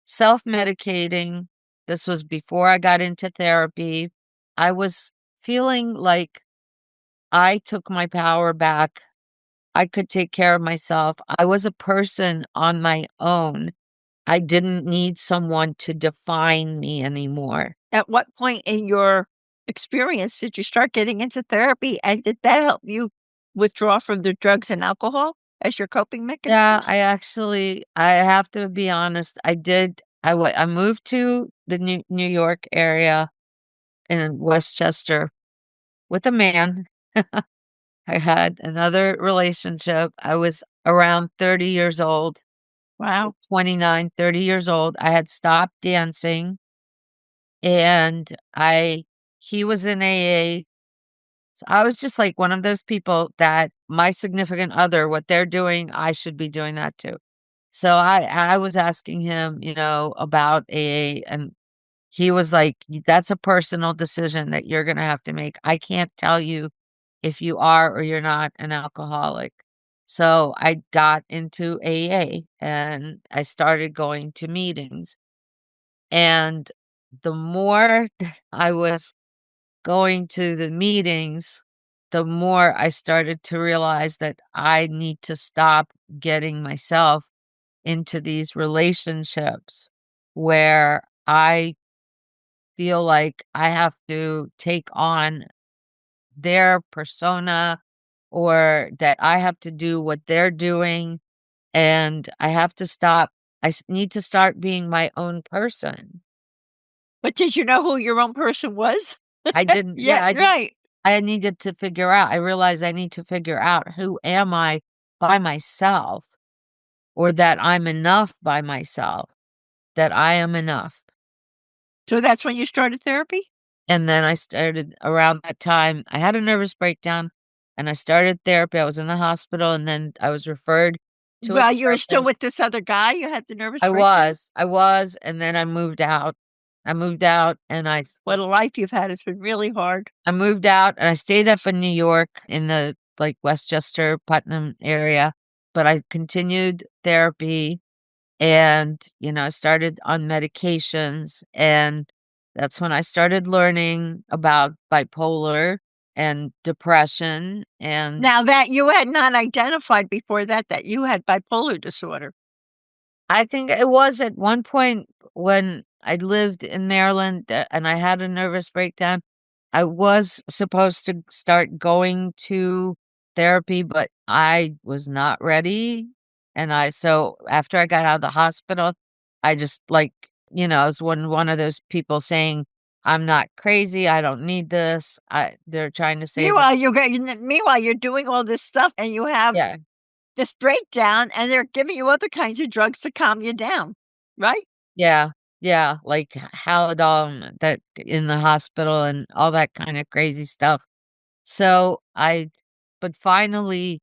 Speaker 2: self-medicating, this was before I got into therapy, I was feeling like I took my power back. I could take care of myself. I was a person on my own. I didn't need someone to define me anymore.
Speaker 1: At what point in your experience did you start getting into therapy, and did that help you withdraw from the drugs and alcohol as your coping
Speaker 2: Yeah,
Speaker 1: mechanisms?
Speaker 2: I have to be honest, I did. I moved to the New York area in Westchester with a man. I had another relationship. I was around 30 years old, like
Speaker 1: Wow.
Speaker 2: 29, 30 years old. I had stopped dancing, and he was in AA. So I was just like one of those people that my significant other, what they're doing, I should be doing that too. So I was asking him, about AA, and he was like, That's a personal decision that you're gonna have to make. I can't tell you if you are or you're not an alcoholic." So I got into AA, and I started going to meetings. And the more that I was going to the meetings, the more I started to realize that I need to stop getting myself into these relationships where I feel like I have to take on their persona, or that I have to do what they're doing, and I have to stop. Need to start being my own person.
Speaker 1: But did you know who your own person was?
Speaker 2: I didn't,
Speaker 1: Yeah,
Speaker 2: yeah, I did.
Speaker 1: right.
Speaker 2: I needed to figure out. I realized I need to figure out, who am I by myself, or that I'm enough by myself, that I am enough.
Speaker 1: So that's when you started therapy?
Speaker 2: And then I started around that time, I had a nervous breakdown, and I started therapy. I was in the hospital, and then I was referred to a
Speaker 1: Well, you were still
Speaker 2: therapist.
Speaker 1: with this other guy, you had the nervous breakdown?
Speaker 2: I was, and then I moved out. I moved out, and
Speaker 1: What a life you've had, it's been really hard.
Speaker 2: I moved out, and I stayed up in New York in the, like, Westchester, Putnam area. but I continued therapy and, I started on medications, and that's when I started learning about bipolar and depression, and
Speaker 1: Now that you had not identified before that you had bipolar disorder.
Speaker 2: I think it was at one point when I lived in Maryland, and I had a nervous breakdown. I was supposed to start going to therapy, but I was not ready. And so after I got out of the hospital, I just like, I was one of those people saying, I'm not crazy. I don't need this. They're trying to say that,
Speaker 1: Meanwhile, you're doing all this stuff and you have
Speaker 2: yeah,
Speaker 1: this breakdown and they're giving you other kinds of drugs to calm you down, right?
Speaker 2: yeah, yeah, like Halidol that in the hospital and all that kind of crazy stuff. So but finally,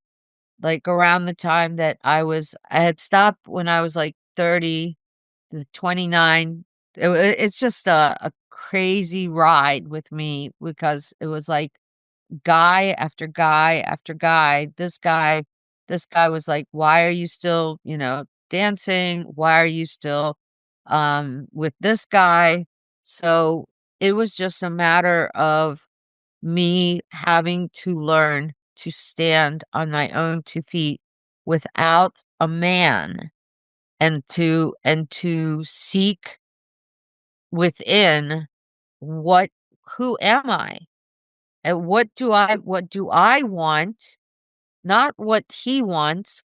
Speaker 2: like around the time that I had stopped when I was like 30 to 29. It's just a crazy ride with me because it was like guy after guy after guy. This guy was like, "Why are you still, dancing? Why are you still with this guy?" So it was just a matter of me having to learn to stand on my own 2 feet without a man, and to seek within what who am I? And what do I want? Not what he wants,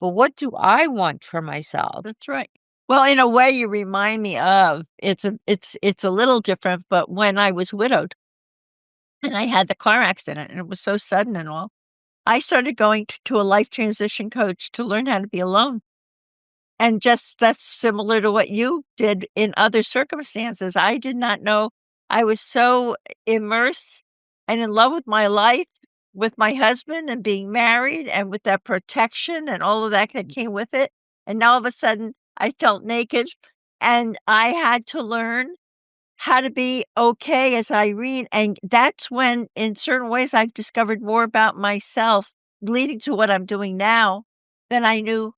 Speaker 2: but what do I want for myself?
Speaker 1: That's right. Well, in a way you remind me of it's a little different, but when I was widowed and I had the car accident and it was so sudden and all, I started going to a life transition coach to learn how to be alone. And just that's similar to what you did in other circumstances. I did not know I was so immersed and in love with my life, with my husband and being married and with that protection and all of that came with it. And now all of a sudden I felt naked and I had to learn how to be okay as Irene. And that's when, in certain ways, I've discovered more about myself, leading to what I'm doing now than I knew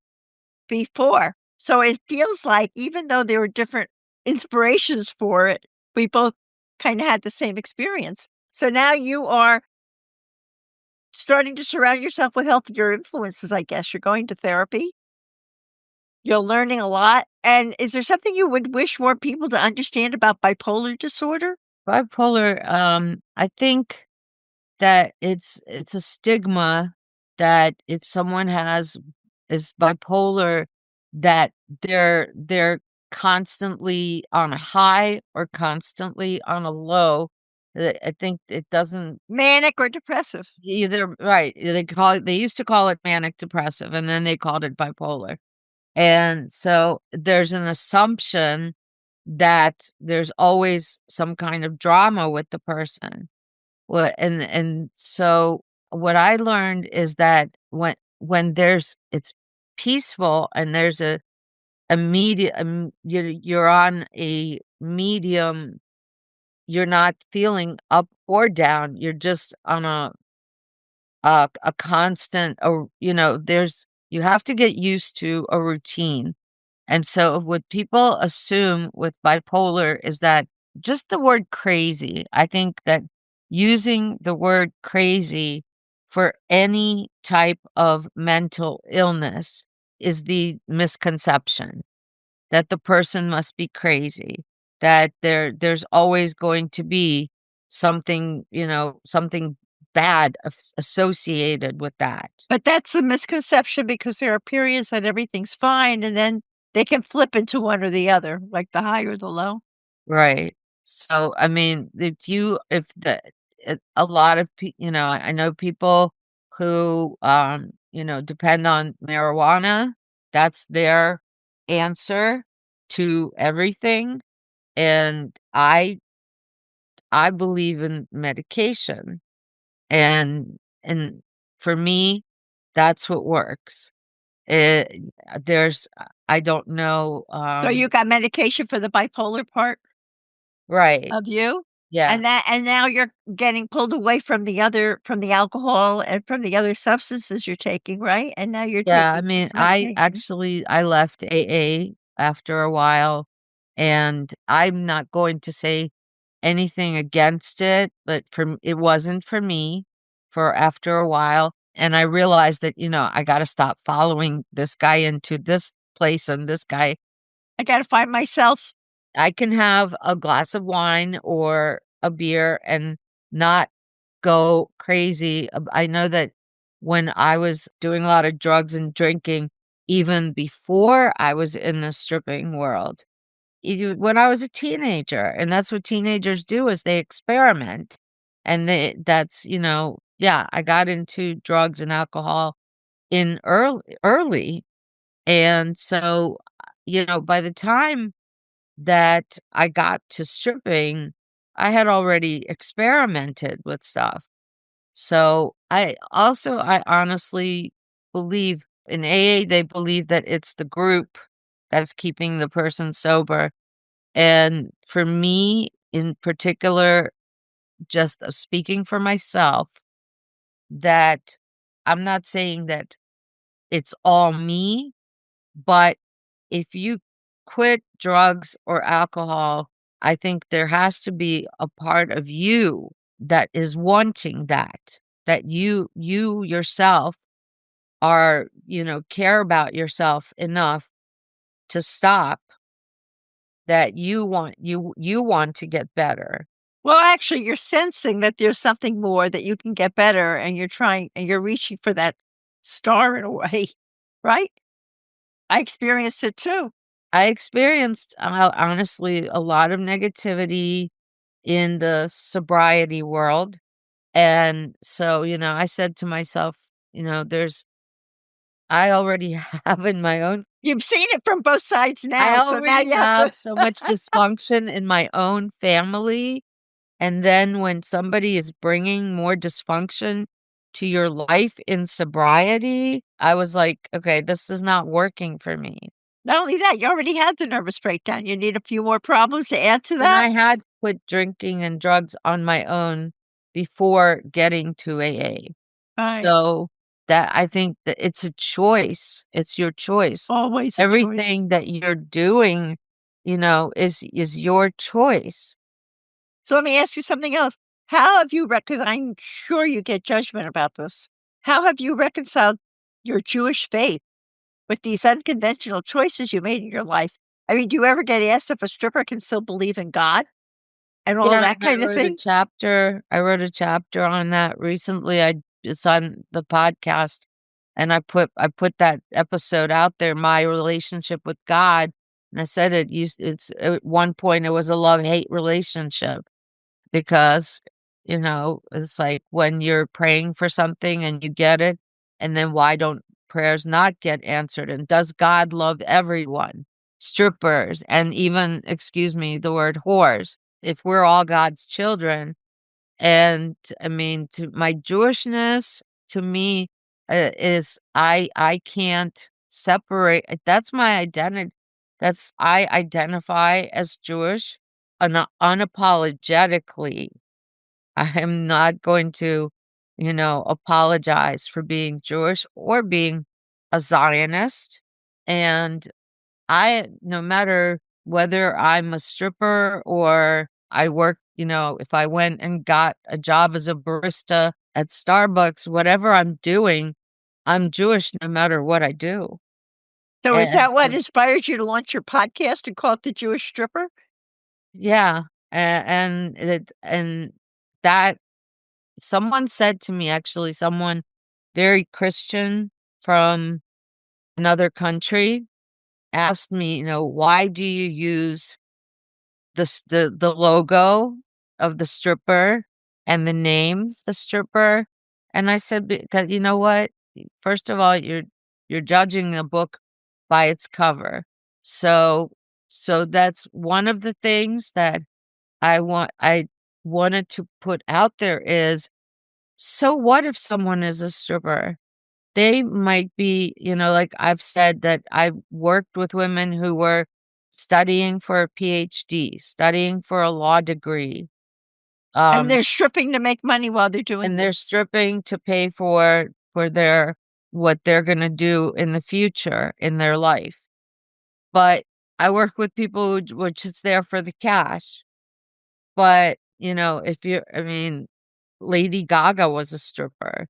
Speaker 1: before. So it feels like even though there were different inspirations for it, we both kinda had the same experience. So now you are starting to surround yourself with healthier influences, I guess. You're going to therapy, you're learning a lot, and is there something you would wish more people to understand about bipolar disorder?
Speaker 2: Bipolar, I think that it's a stigma that if someone is bipolar, that they're constantly on a high or constantly on a low. I think it doesn't
Speaker 1: Manic or depressive?
Speaker 2: either, right, they used to call it manic depressive, and then they called it bipolar. And so there's an assumption that there's always some kind of drama with the person. Well, and so what I learned is that when it's peaceful and there's a medium, you're on a medium, you're not feeling up or down, you're just on a constant, there's you have to get used to a routine. And so what people assume with bipolar is that just the word crazy, I think that using the word crazy for any type of mental illness is the misconception that the person must be crazy, that there's always going to be something, something bad associated with that.
Speaker 1: But that's a misconception because there are periods that everything's fine, and then they can flip into one or the other, like the high or the low.
Speaker 2: Right. So, I mean, if a lot of I know people who, depend on marijuana. That's their answer to everything. And I believe in medication. And for me, that's what works. It, there's, I don't know,
Speaker 1: So you got medication for the bipolar part
Speaker 2: right.
Speaker 1: of you?
Speaker 2: Yeah.
Speaker 1: and now you're getting pulled away from the alcohol and from the other substances you're taking, right? And now you're
Speaker 2: Yeah, I
Speaker 1: taking
Speaker 2: mean,
Speaker 1: this medication.
Speaker 2: I left AA after a while, and I'm not going to say anything against it, but it wasn't for me for after a while, and I realized that, I gotta stop following this guy into this place and this guy.
Speaker 1: I gotta find myself.
Speaker 2: I can have a glass of wine or a beer and not go crazy. I know that when I was doing a lot of drugs and drinking, even before I was in the stripping world, when I was a teenager, and that's what teenagers do is they experiment. And yeah, I got into drugs and alcohol in early. And so, by the time that I got to stripping, I had already experimented with stuff. So, I honestly believe in AA, they believe that it's the group that's keeping the person sober, and for me, in particular, just, speaking for myself, that I'm not saying that it's all me, but if you quit drugs or alcohol, I think there has to be a part of you that is wanting that you yourself are, care about yourself enough to stop, that you want to get better.
Speaker 1: Well, actually, you're sensing that there's something more that you can get better, and you're reaching for that star in a way, right? I experienced it too.
Speaker 2: I experienced, honestly, a lot of negativity in the sobriety world. And so, I said to myself, there's I already have in my own
Speaker 1: You've seen it from both sides
Speaker 2: I
Speaker 1: now, so now
Speaker 2: already
Speaker 1: you have to.
Speaker 2: have so much dysfunction in my own family, and then when somebody is bringing more dysfunction to your life in sobriety, I was like, "Okay, this is not working for me."
Speaker 1: Not only that, you already had the nervous breakdown. You need a few more problems to add to
Speaker 2: And
Speaker 1: that?
Speaker 2: I had quit drinking and drugs on my own before getting to AA.
Speaker 1: Right.
Speaker 2: So, that I think that it's a choice, it's your choice.
Speaker 1: Always a choice.
Speaker 2: Everything that you're doing, is your choice.
Speaker 1: So let me ask you something else. How have you 'cause I'm sure you get judgment about this. How have you reconciled your Jewish faith with these unconventional choices you made in your life? I mean, do you ever get asked if a stripper can still believe in God and all
Speaker 2: Yeah,
Speaker 1: that
Speaker 2: and
Speaker 1: kind of thing?
Speaker 2: I wrote a chapter on that recently. It's on the podcast, and I put that episode out there, my relationship with God, and I said it's at one point, it was a love-hate relationship. Because, it's like when you're praying for something and you get it, and then why don't prayers not get answered? And does God love everyone? Strippers and even, excuse me, the word whores. If we're all God's children, and I mean, to my Jewishness, to me, is I can't separate. That's my identity. I identify as Jewish, unapologetically. I am not going to, apologize for being Jewish or being a Zionist. And no matter whether I'm a stripper or I work, if I went and got a job as a barista at Starbucks, whatever I'm doing, I'm Jewish no matter what I do.
Speaker 1: So is
Speaker 2: And
Speaker 1: that what inspired you to launch your podcast and call it The Jewish Stripper?
Speaker 2: yeah, and that someone said to me, actually, someone very Christian from another country asked me, "Why do you use the logo of the stripper and the names, the stripper?" And I said, "Because you know what? First of all, you're judging a book by its cover. So that's one of the things that I wanted to put out there is, so what if someone is a stripper? They might be, like I've said that I've worked with women who were studying for a PhD, studying for a law degree,
Speaker 1: And they're stripping to make money while they're doing
Speaker 2: and
Speaker 1: this.
Speaker 2: they're stripping to pay for their what they're gonna do in the future in their life. But I work with people who just there for the cash. But, if you I mean, Lady Gaga was a stripper.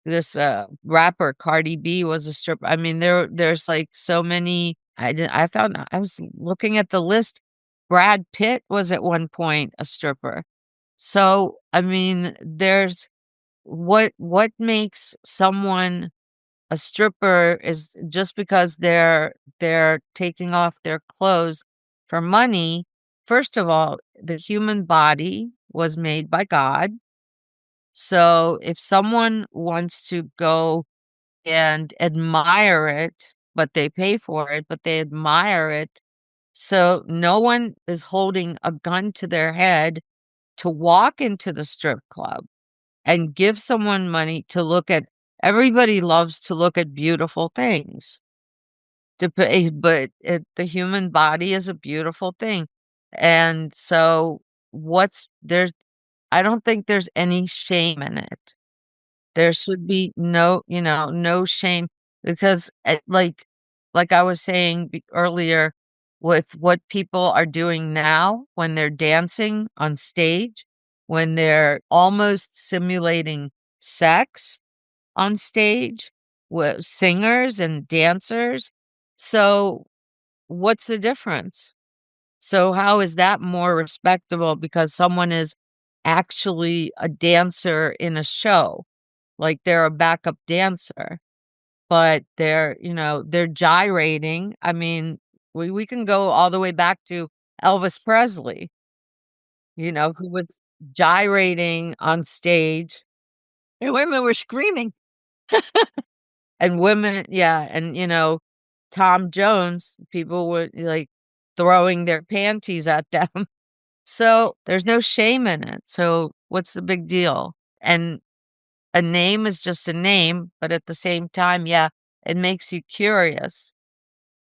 Speaker 2: This, rapper Cardi B was a stripper. I mean, there's, like, so many I found I was looking at the list. Brad Pitt was at one point a stripper. So, I mean, there's what makes someone a stripper is just because they're taking off their clothes for money. First of all, the human body was made by God. So if someone wants to go and admire it, but they pay for it, but they admire it, so no one is holding a gun to their head to walk into the strip club and give someone money to look at. Everybody loves to look at beautiful things. But the human body is a beautiful thing. And so I don't think there's any shame in it. There should be no shame because like I was saying earlier with what people are doing now when they're dancing on stage, when they're almost simulating sex on stage with singers and dancers. So what's the difference? So how is that more respectable because someone is actually a dancer in a show? Like they're a backup dancer, but they're gyrating. I mean, we can go all the way back to Elvis Presley, who was gyrating on stage.
Speaker 1: And women were screaming.
Speaker 2: And women, yeah, and, Tom Jones, people were, like, throwing their panties at them. So, there's no shame in it, so what's the big deal? And a name is just a name, but at the same time, yeah, it makes you curious.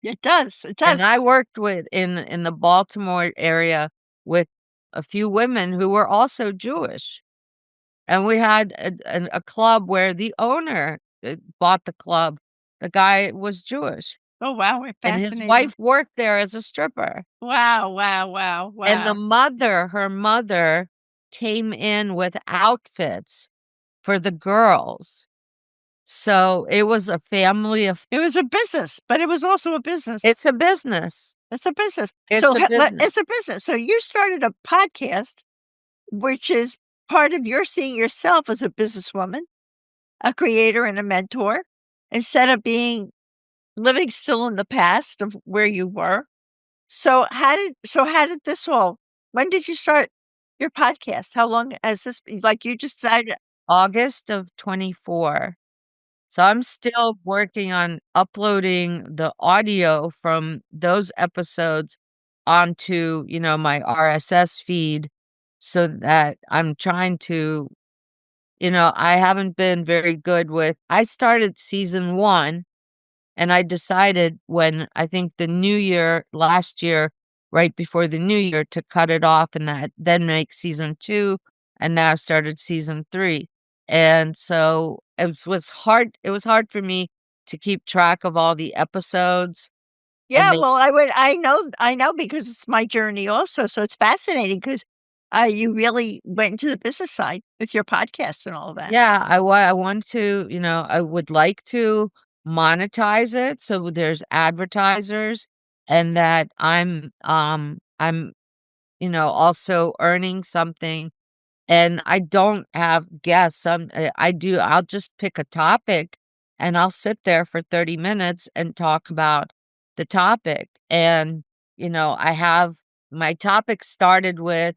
Speaker 1: It does, it
Speaker 2: And
Speaker 1: does.
Speaker 2: I worked with in the Baltimore area with a few women who were also Jewish. And we had a club where the owner, bought the club. The guy was Jewish,
Speaker 1: Oh, wow,
Speaker 2: and his
Speaker 1: fascinating.
Speaker 2: wife worked there as a stripper.
Speaker 1: Wow, wow, wow,
Speaker 2: And
Speaker 1: wow.
Speaker 2: her mother came in with outfits for the girls. So, it was a family of
Speaker 1: It was a business, but it was also a business.
Speaker 2: it's a business.
Speaker 1: It's a business.
Speaker 2: It's a
Speaker 1: It's
Speaker 2: business.
Speaker 1: a business. So you started a podcast, which is part of your seeing yourself as a businesswoman, a creator, and a mentor, instead of being living still in the past of where you were. So how did this all when did you start your podcast? How long has this been like, you just decided
Speaker 2: August of '24. So I'm still working on uploading the audio from those episodes onto, my RSS feed so that I'm trying to, I haven't been very good with I started season 1 and I decided when I think the new year last year, right before the new year, to cut it off and that then make season 2, and now I started season 3. And so it was hard for me to keep track of all the episodes and
Speaker 1: Yeah,
Speaker 2: they
Speaker 1: well, I know because it's my journey also, so it's fascinating 'cause, you really went into the business side with your podcast and all of that.
Speaker 2: yeah, I want to, I would like to monetize it so there's advertisers and that I'm also earning something, and I don't have guests, I'll just pick a topic, and I'll sit there for 30 minutes and talk about the topic, and, I have my topic started with,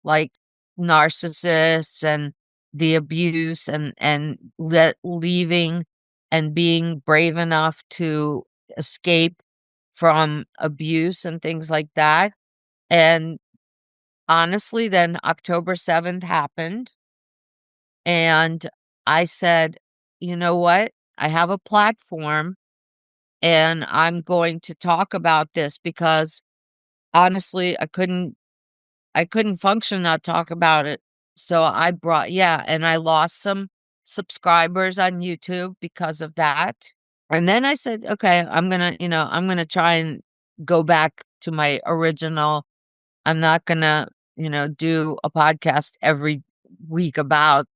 Speaker 2: like, narcissists and the abuse and leaving and being brave enough to escape from abuse and things like that, and honestly, then October 7th happened, and I said, "You know what? I have a platform, and I'm going to talk about this," because honestly, I couldn't function not talk about it. So I brought and I lost some subscribers on YouTube because of that. And then I said, "Okay, I'm gonna try and go back to my original. I'm not gonna, do a podcast every week about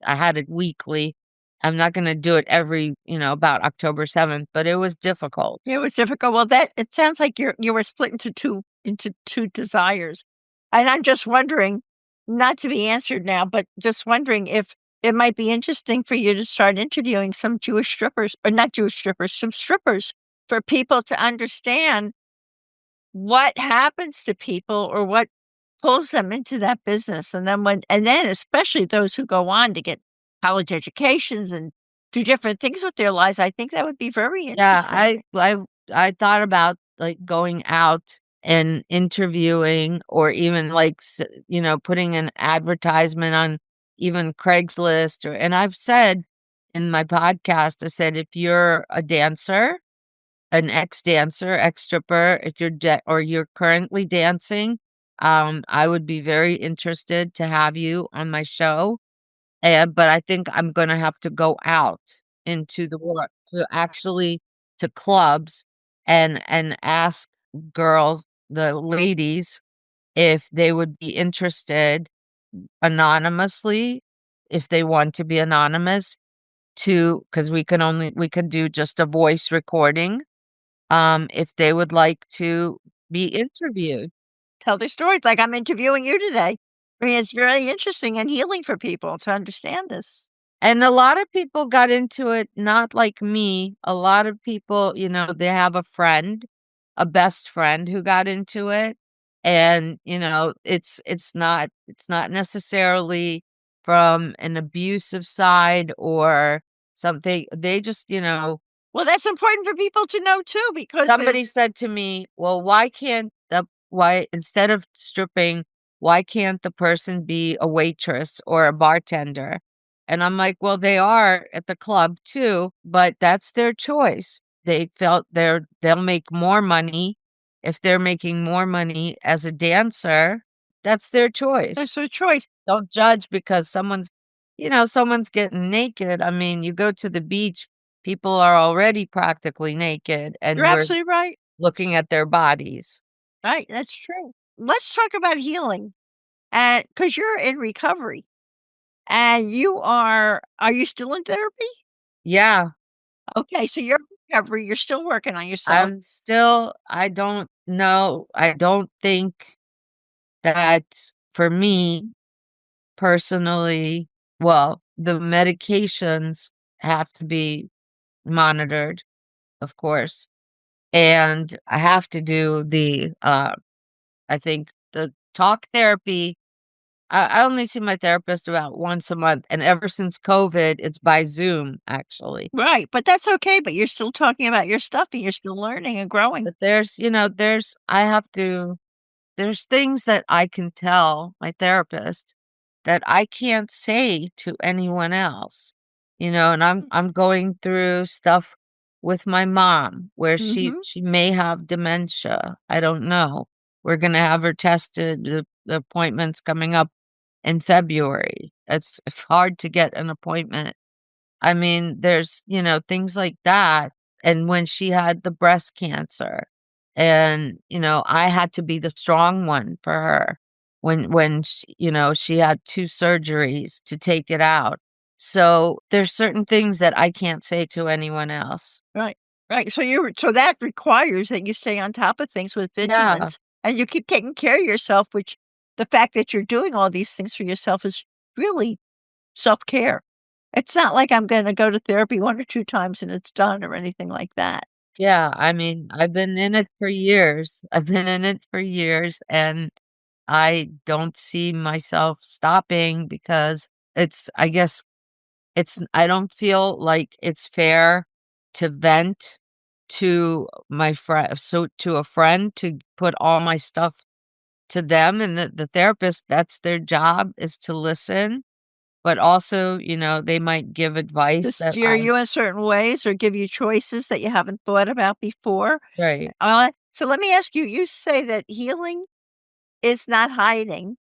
Speaker 2: I had it weekly. I'm not gonna do it every, about October 7th, but it was difficult."
Speaker 1: It was difficult. Well, that it sounds like you were split into two desires. And I'm just wondering, not to be answered now, but just wondering if it might be interesting for you to start interviewing some Jewish strippers, or not Jewish strippers, some strippers, for people to understand what happens to people or what pulls them into that business. And then especially those who go on to get college educations and do different things with their lives, I think that would be very
Speaker 2: Yeah,
Speaker 1: interesting.
Speaker 2: I thought about, like, going out and interviewing or even, like, putting an advertisement on even Craigslist and I've said in my podcast, I said, "If you're a dancer, an ex-dancer, ex-stripper, if you're currently dancing, I would be very interested to have you on my show." But I think I'm gonna have to go out into the world to actually to clubs and ask girls, the ladies, if they would be interested anonymously, if they want to be anonymous, to because we can do just a voice recording, if they would like to be interviewed.
Speaker 1: Tell their stories like I'm interviewing you today. I mean, it's very interesting and healing for people to understand this.
Speaker 2: And a lot of people got into it not like me. A lot of people, they have a friend, a best friend who got into it. And, it's not necessarily from an abusive side or something. They just,
Speaker 1: Well, that's important for people to know too, because
Speaker 2: somebody
Speaker 1: there's
Speaker 2: said to me, "Well, why instead of stripping, why can't the person be a waitress or a bartender?" And I'm like, "Well, they are at the club too, but that's their choice. They felt they'll make more money if they're making more money as a dancer. That's their choice.
Speaker 1: a choice.
Speaker 2: Don't judge because someone's getting naked. I mean, you go to the beach, people are already practically naked,
Speaker 1: You're
Speaker 2: and we're
Speaker 1: absolutely right.
Speaker 2: looking at their bodies."
Speaker 1: Right, that's true. Let's talk about healing, and because 'cause you're in recovery, and are you still in therapy?
Speaker 2: Yeah,
Speaker 1: Okay, so you're in recovery, you're still working on yourself.
Speaker 2: I don't think that for me personally, well, the medications have to be monitored, of course, and I have to do I think the talk therapy. I only see my therapist about once a month, and ever since COVID, it's by Zoom, actually.
Speaker 1: Right, but that's okay, but you're still talking about your stuff, and you're still learning and growing.
Speaker 2: But there's things that I can tell my therapist that I can't say to anyone else, and I'm going through stuff with my mom where
Speaker 1: Mhm.
Speaker 2: she may have dementia. I don't know. We're gonna have her tested. The appointment's coming up in February. It's hard to get an appointment. I mean, there's, things like that, and when she had the breast cancer, and, I had to be the strong one for her when she had 2 surgeries to take it out. So, there's certain things that I can't say to anyone else.
Speaker 1: Right, right, so that requires that you stay on top of things with
Speaker 2: Yeah,
Speaker 1: vigilance, and you keep taking care of yourself, which the fact that you're doing all these things for yourself is really self-care. It's not like I'm gonna go to therapy 1 or 2 times and it's done or anything like that.
Speaker 2: yeah, I mean, I've been in it for years. I've been in it for years, and I don't see myself stopping because I guess I don't feel like it's fair to vent to to a friend, to put all my stuff to them, and the therapist, that's their job, is to listen, but also, they might give
Speaker 1: To
Speaker 2: advice that
Speaker 1: steer
Speaker 2: I
Speaker 1: you in certain ways or give you choices that you haven't thought about before.
Speaker 2: right.
Speaker 1: So let me ask you, you say that healing is not hiding,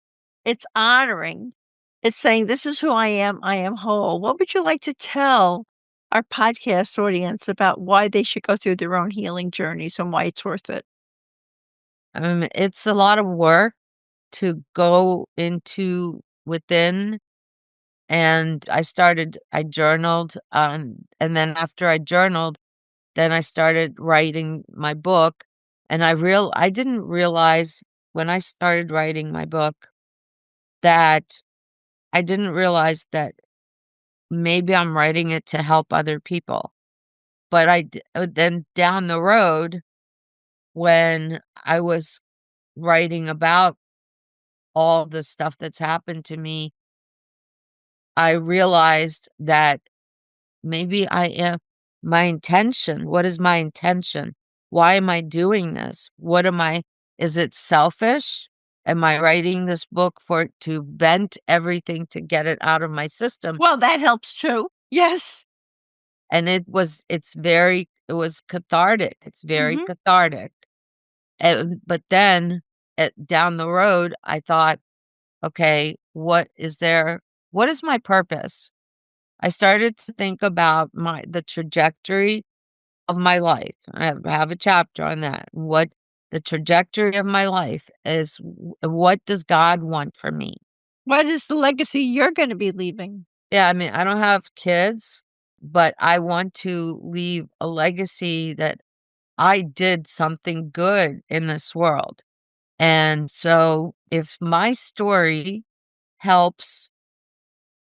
Speaker 1: it's honoring. It's saying, "This is who I am whole." What would you like to tell our podcast audience about why they should go through their own healing journeys and why it's worth it?
Speaker 2: It's a lot of work to go into within, and I journaled, and then after I journaled, then I started writing my book, and I didn't realize when I started writing my book that I didn't realize that maybe I'm writing it to help other people. But then down the road, when I was writing about all the stuff that's happened to me, I realized that maybe I am my intention. What is my intention? Why am I doing this? Is it selfish? Am I writing this book to vent everything to get it out of my system?
Speaker 1: Well, that helps too. Yes.
Speaker 2: And it was cathartic. It's very
Speaker 1: Mhm.
Speaker 2: cathartic. But then down the road, I thought, okay, what is my purpose? I started to think about the trajectory of my life. I have a chapter on that. What the trajectory of my life is, what does God want from me?
Speaker 1: What is the legacy you're gonna be leaving?
Speaker 2: Yeah, I mean, I don't have kids, but I want to leave a legacy that I did something good in this world. And so if my story helps,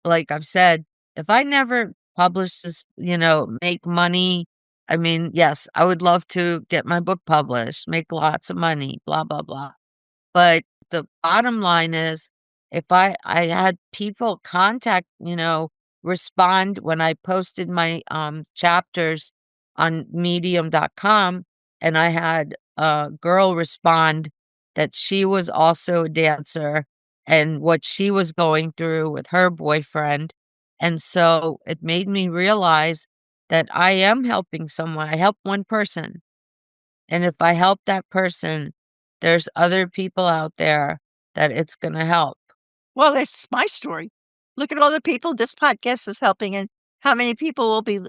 Speaker 2: like I've said, if I never publish this, make money, I mean, yes, I would love to get my book published, make lots of money, blah, blah, blah. But the bottom line is, if I had people respond when I posted my, chapters on medium.com, and I had a girl respond that she was also a dancer and what she was going through with her boyfriend, and so it made me realize that I am helping someone. I helped one person, and if I help that person, there's other people out there that it's gonna help.
Speaker 1: Well, that's my story. Look at all the people this podcast is helping and how many people will be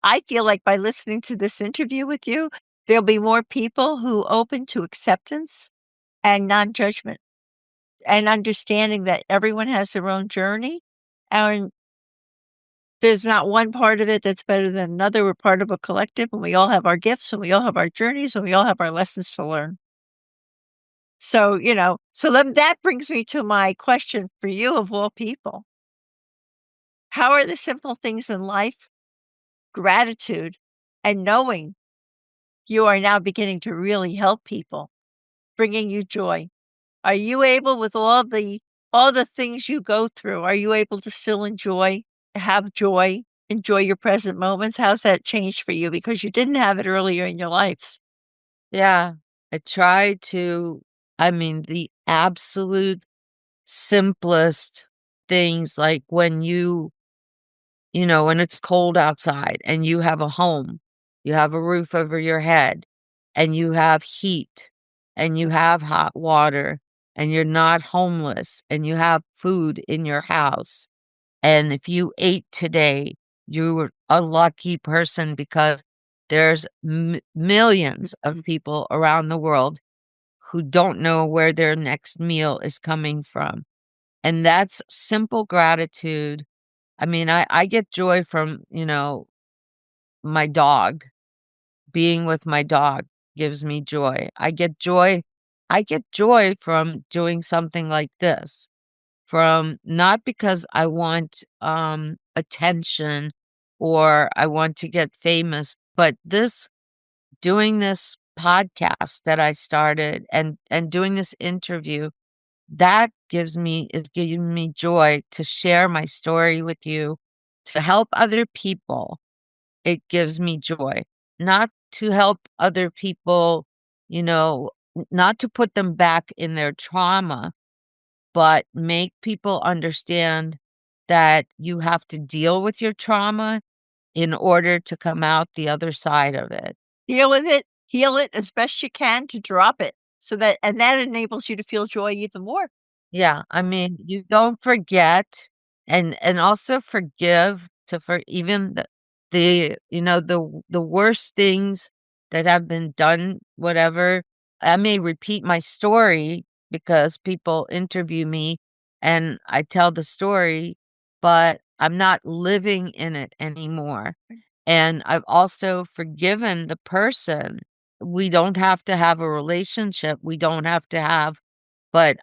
Speaker 1: I feel like by listening to this interview with you, there'll be more people who open to acceptance and non-judgment and understanding that everyone has their own journey, and there's not one part of it that's better than another. We're part of a collective, and we all have our gifts, and we all have our journeys, and we all have our lessons to learn. So, so then that brings me to my question for you of all people. How are the simple things in life, gratitude, and knowing you are now beginning to really help people, bringing you joy? Are you able with all the things you go through, are you able to still have joy, enjoy your present moments? How's that changed for you? Because you didn't have it earlier in your life.
Speaker 2: Yeah, I try to I mean, the absolute simplest things, like when it's cold outside and you have a home, you have a roof over your head, and you have heat, and you have hot water, and you're not homeless, and you have food in your house. And if you ate today, you were a lucky person because there's millions of people around the world who don't know where their next meal is coming from. And that's simple gratitude. I mean, I get joy from, my dog. Being with my dog gives me joy. I get joy from doing something like this. From not because I want, attention or I want to get famous, but doing this podcast that I started and doing this interview, that is giving me joy to share my story with you, to help other people. It gives me joy. Not to help other people, not to put them back in their trauma, but make people understand that you have to deal with your trauma in order to come out the other side of it.
Speaker 1: Heal it as best you can to drop it and that enables you to feel joy even more.
Speaker 2: Yeah, I mean, you don't forget. and also forgive for even the worst things that have been done, whatever. I may repeat my story because people interview me and I tell the story, but I'm not living in it anymore. And I've also forgiven the person. We don't have to have a relationship. We don't have to have, but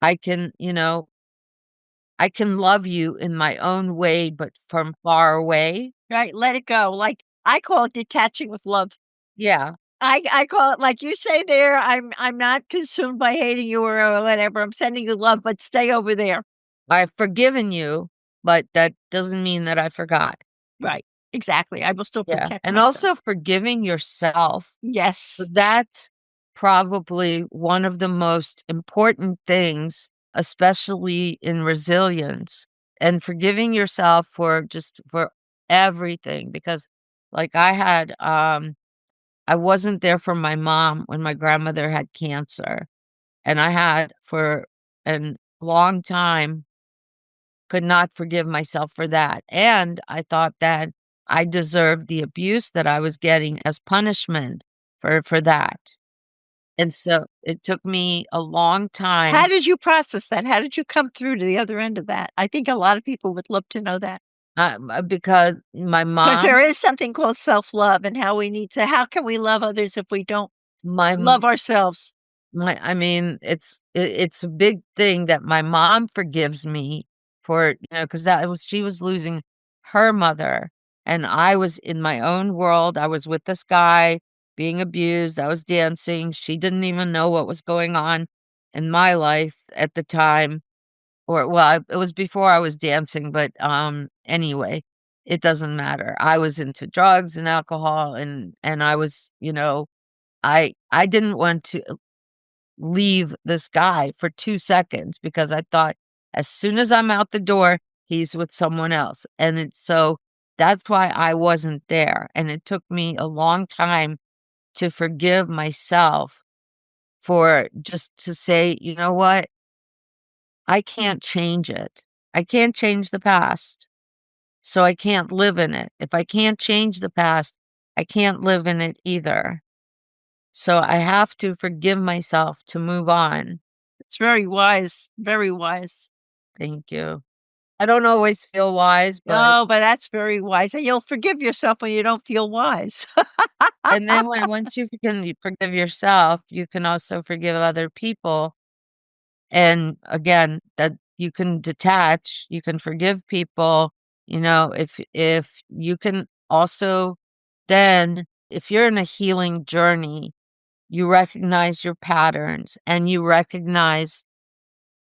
Speaker 2: I can, I can love you in my own way, but from far away.
Speaker 1: Right, let it go. Like, I call it detaching with love.
Speaker 2: Yeah,
Speaker 1: I call it like you say there, I'm not consumed by hating you or whatever, I'm sending you love, but stay over there.
Speaker 2: I've forgiven you, but that doesn't mean that I forgot.
Speaker 1: Right, exactly, I will still
Speaker 2: Yeah,
Speaker 1: protect
Speaker 2: and
Speaker 1: myself.
Speaker 2: also forgiving yourself.
Speaker 1: Yes,
Speaker 2: That's probably one of the most important things, especially in resilience, and forgiving yourself for just for everything because like I wasn't there for my mom when my grandmother had cancer, and I had for a long time could not forgive myself for that, and I thought that I deserved the abuse that I was getting as punishment for that, and so it took me a long
Speaker 1: how
Speaker 2: time,
Speaker 1: did you process that? How did you come through to the other end of that? I think a lot of people would love to know that,
Speaker 2: because my
Speaker 1: because
Speaker 2: mom
Speaker 1: there is something called self-love and how we need to how can we love others if we don't
Speaker 2: my
Speaker 1: love ourselves?
Speaker 2: I mean, it's a big thing that my mom forgives me for, because that was she was losing her mother, and I was in my own world. I was with this guy being abused. I was dancing. She didn't even know what was going on in my life at the time, or well, it was before I was dancing, but anyway, it doesn't matter. I was into drugs and alcohol, and I was, I didn't want to leave this guy for 2 seconds because I thought, as soon as I'm out the door, he's with someone else, and so that's why I wasn't there, and it took me a long time to forgive myself for just to say, "You know what? I can't change it. I can't change the past, so I can't live in it. If I can't change the past, I can't live in it either. So I have to forgive myself to move on."
Speaker 1: It's very wise, very wise.
Speaker 2: Thank you. I don't always feel wise, but
Speaker 1: Oh, but that's very wise, and you'll forgive yourself when you don't feel wise.
Speaker 2: and then once you forgive yourself, you can also forgive other people, and again, that you can detach, you can forgive people, if you can also then if you're in a healing journey, you recognize your patterns and you recognize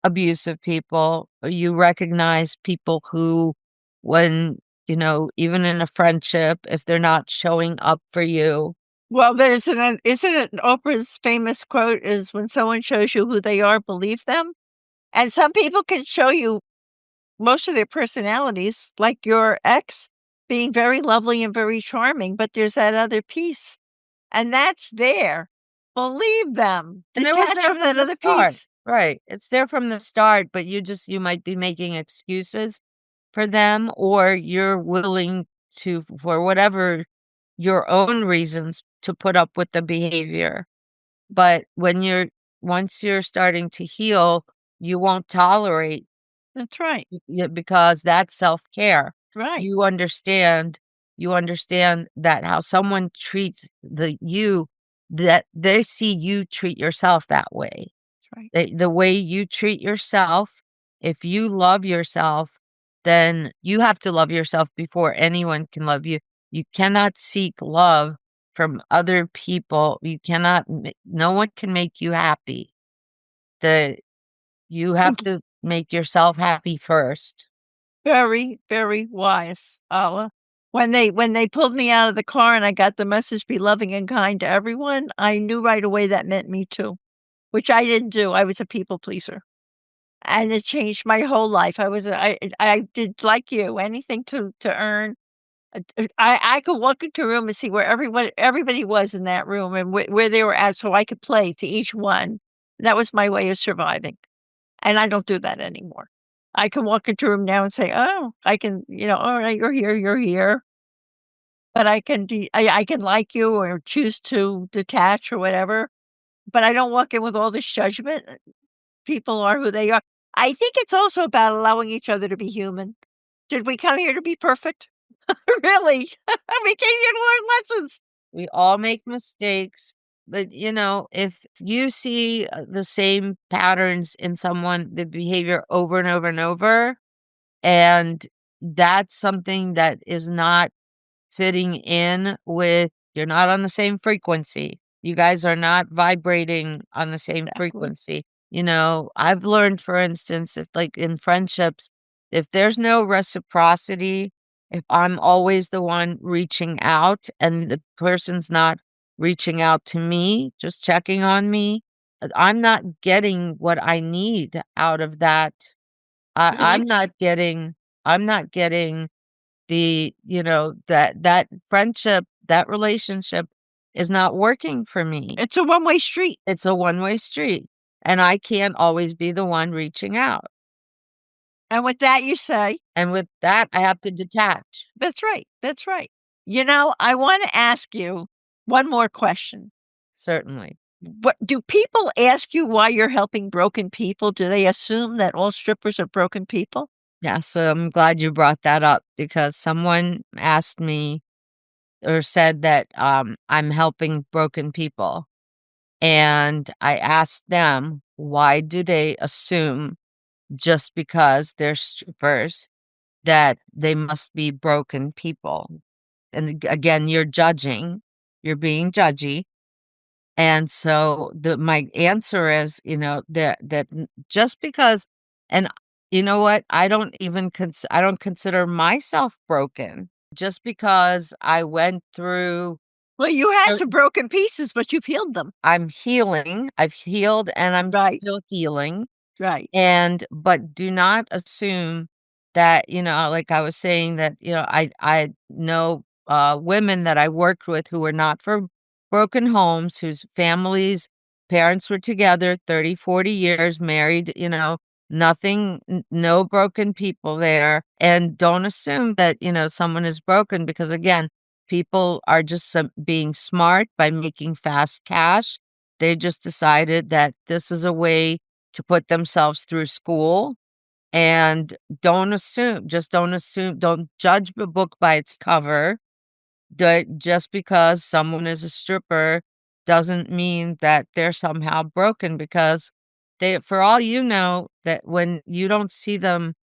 Speaker 2: abusive people, or you recognize people who, when, even in a friendship, if they're not showing up for you.
Speaker 1: Well, there's an isn't it Oprah's famous quote is, "When someone shows you who they are, believe them?" And some people can show you most of their personalities, like your ex being very lovely and very charming, but there's that other piece, and that's there. Believe them.
Speaker 2: And it was
Speaker 1: Detach
Speaker 2: there
Speaker 1: from that
Speaker 2: from the
Speaker 1: other
Speaker 2: start.
Speaker 1: piece.
Speaker 2: Right. It's there from the start, but you might be making excuses for them, or you're willing to, for whatever your own reasons, to put up with the behavior. But once you're starting to heal, you won't tolerate
Speaker 1: That's right.
Speaker 2: because that's self-care.
Speaker 1: Right.
Speaker 2: You understand that how someone treats that they see you treat yourself that way.
Speaker 1: That's right.
Speaker 2: The way you treat yourself, if you love yourself, then you have to love yourself before anyone can love you. You cannot seek love from other people. You cannot no one can make you happy. The You have to make yourself happy first.
Speaker 1: Very, very wise, Allah. When they pulled me out of the car and I got the message, "Be loving and kind to everyone," I knew right away that meant me too, which I didn't do. I was a people pleaser, and it changed my whole life. I did like you, anything to earn. I could walk into a room and see where everybody was in that room and where they were at so I could play to each one. That was my way of surviving, and I don't do that anymore. I can walk into a room now and say, "Oh," I can, "All right, you're here." But I can like you or choose to detach or whatever, but I don't walk in with all this judgment. People are who they are. I think it's also about allowing each other to be human. Did we come here to be perfect? Really? We came here to learn lessons.
Speaker 2: We all make mistakes, but, if you see, the same patterns in someone, the behavior over and over and over, and that's something that is not fitting in with you're not on the same frequency. You guys are not vibrating on the same
Speaker 1: Exactly.
Speaker 2: frequency. I've learned, for instance, if like in friendships, if there's no reciprocity, if I'm always the one reaching out and the person's not reaching out to me, just checking on me, I'm not getting what I need out of that.
Speaker 1: Really?
Speaker 2: I'm not getting that friendship, that relationship is not working for me.
Speaker 1: It's a one-way street.
Speaker 2: It's a one-way street, and I can't always be the one reaching out,
Speaker 1: And with that, you say,
Speaker 2: and with that, I have to detach.
Speaker 1: "That's right. That's right." I wanna ask you one more question.
Speaker 2: Certainly.
Speaker 1: What do people ask you why you're helping broken people? Do they assume that all strippers are broken people?
Speaker 2: Yeah, so I'm glad you brought that up because someone asked me or said that, I'm helping broken people, and I asked them, "Why do they assume just because they're strippers that they must be broken people?" And again, you're being judgy. And so my answer is, just because, and you know what? I don't consider myself broken just because I went through
Speaker 1: Well, you had some
Speaker 2: certain
Speaker 1: broken pieces, but you've healed them.
Speaker 2: I'm healing. I've healed and I'm
Speaker 1: Right,
Speaker 2: still healing.
Speaker 1: right.
Speaker 2: But do not assume that, like I was saying that, I know, women that I worked with who were not for broken homes, whose families, parents were together 30, 40 years, married, nothing, no broken people there. And don't assume that, someone is broken because again, people are just being smart by making fast cash. They just decided that this is a way to put themselves through school, and don't assume, don't judge the book by its cover. That just because someone is a stripper doesn't mean that they're somehow broken because for all you know, that when you don't see them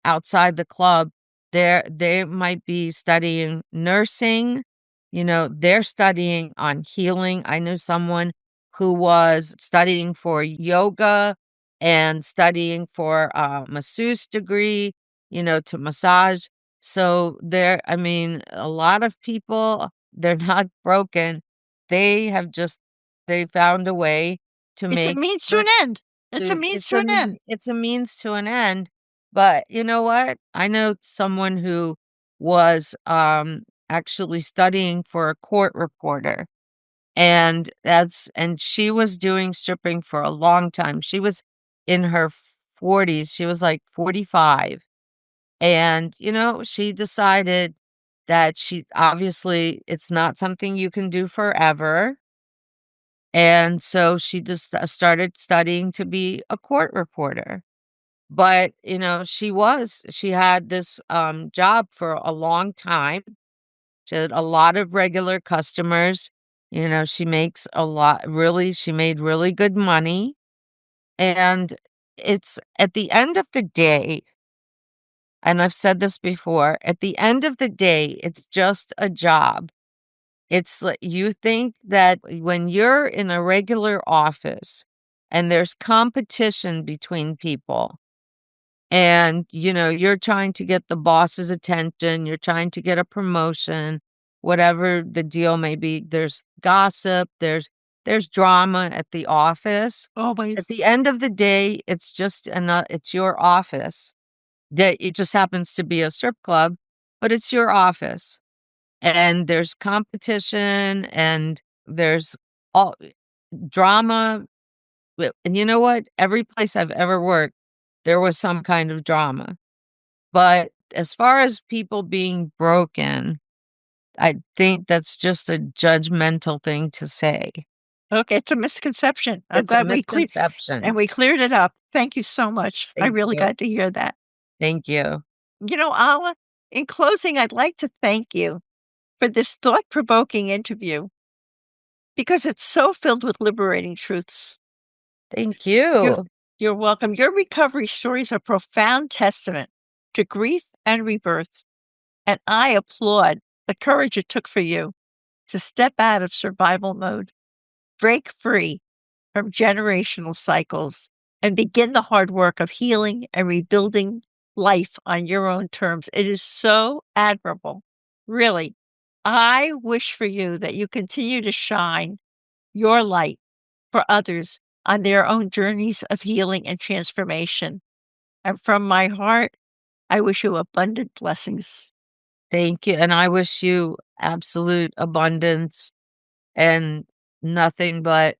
Speaker 2: outside the club, they might be studying nursing, they're studying on healing. I knew someone who was studying for yoga and studying for a masseuse degree, to massage. So I mean, a lot of people, they're not broken. They have just they found a way to
Speaker 1: It's a
Speaker 2: make
Speaker 1: means to
Speaker 2: the
Speaker 1: an end. It's a means to an end.
Speaker 2: it's a means to an end, but you know what? I know someone who was, actually studying for a court reporter, and she was doing stripping for a long time. She was in her 40s, she was, like, 45, and, she decided that she obviously, it's not something you can do forever, and so she just, started studying to be a court reporter. But, she had this, job for a long time. She had a lot of regular customers. She made really good money. And it's at the end of the day, and I've said this before, at the end of the day, it's just a job. It's like you think that when you're in a regular office and there's competition between people, and, you're trying to get the boss's attention, you're trying to get a promotion, whatever the deal may be. There's gossip, there's drama at the office. At
Speaker 1: Always.
Speaker 2: the end of the day, it's your office. That it just happens to be a strip club, but it's your office. And there's competition and there's all drama. And you know what? Every place I've ever worked, there was some kind of drama. But as far as people being broken, I think that's just a judgmental thing to say.
Speaker 1: Okay, it's a misconception. I'm
Speaker 2: It's a
Speaker 1: glad we
Speaker 2: misconception.
Speaker 1: cleared it up. Thank you so much. I
Speaker 2: Thank
Speaker 1: really
Speaker 2: you.
Speaker 1: got to hear that.
Speaker 2: Thank you.
Speaker 1: Alla, in closing, I'd like to thank you for this thought-provoking interview because it's so filled with liberating truths.
Speaker 2: Thank you.
Speaker 1: You're welcome. Your recovery story is a profound testament to grief and rebirth, and I applaud the courage it took for you to step out of survival mode, break free from generational cycles, and begin the hard work of healing and rebuilding life on your own terms. It is so admirable. Really, I wish for you that you continue to shine your light for others on their own journeys of healing and transformation. And from my heart, I wish you abundant blessings.
Speaker 2: Thank you. And I wish you absolute abundance and nothing but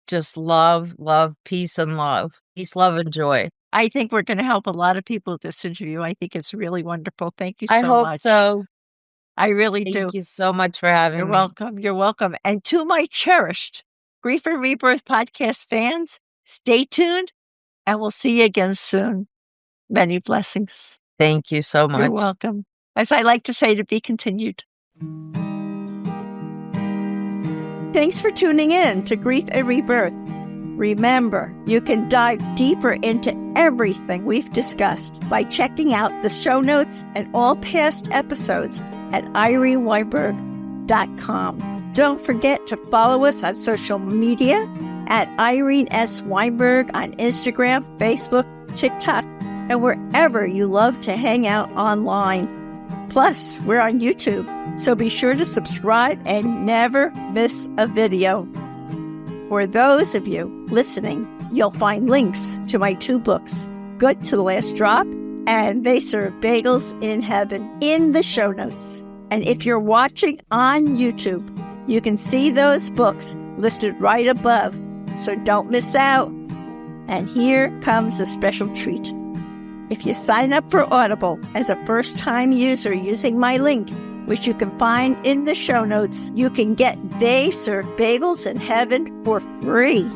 Speaker 2: just love, love, peace, and love. Peace, love, and joy.
Speaker 1: I think we're going to help a lot of people with this interview. I think it's really wonderful. Thank you
Speaker 2: I
Speaker 1: so
Speaker 2: hope
Speaker 1: much.
Speaker 2: so.
Speaker 1: I really do.
Speaker 2: Thank you so much for having
Speaker 1: You're
Speaker 2: me.
Speaker 1: welcome. You're welcome. And to my cherished Grief and Rebirth podcast fans, stay tuned and we'll see you again soon. Many blessings.
Speaker 2: Thank you so much.
Speaker 1: You're welcome. As I like to say, to be continued. Thanks for tuning in to Grief and Rebirth. Remember, you can dive deeper into everything we've discussed by checking out the show notes and all past episodes at ireneweinberg.com. Don't forget to follow us on social media at Irene S. Weinberg on Instagram, Facebook, TikTok, and wherever you love to hang out online. Plus, we're on YouTube, so be sure to subscribe and never miss a video. For those of you listening, you'll find links to my 2 books, Good to the Last Drop and They Serve Bagels in Heaven, in the show notes. And if you're watching on YouTube, you can see those books listed right above, so don't miss out. And here comes a special treat. If you sign up for Audible as a first-time user using my link, which you can find in the show notes, you can get They Serve Bagels in Heaven for free.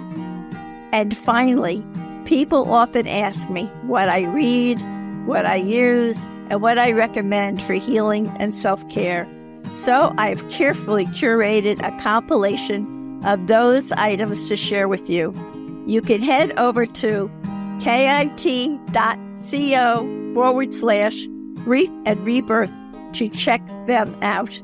Speaker 1: And finally, people often ask me what I read, what I use, and what I recommend for healing and self-care. So I've carefully curated a compilation of those items to share with you. You can head over to kit.co/grief and rebirth to check them out.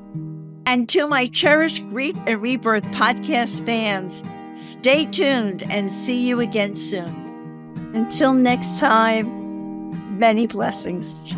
Speaker 1: And to my cherished Grief and Rebirth podcast fans, stay tuned and see you again soon. Until next time, many blessings.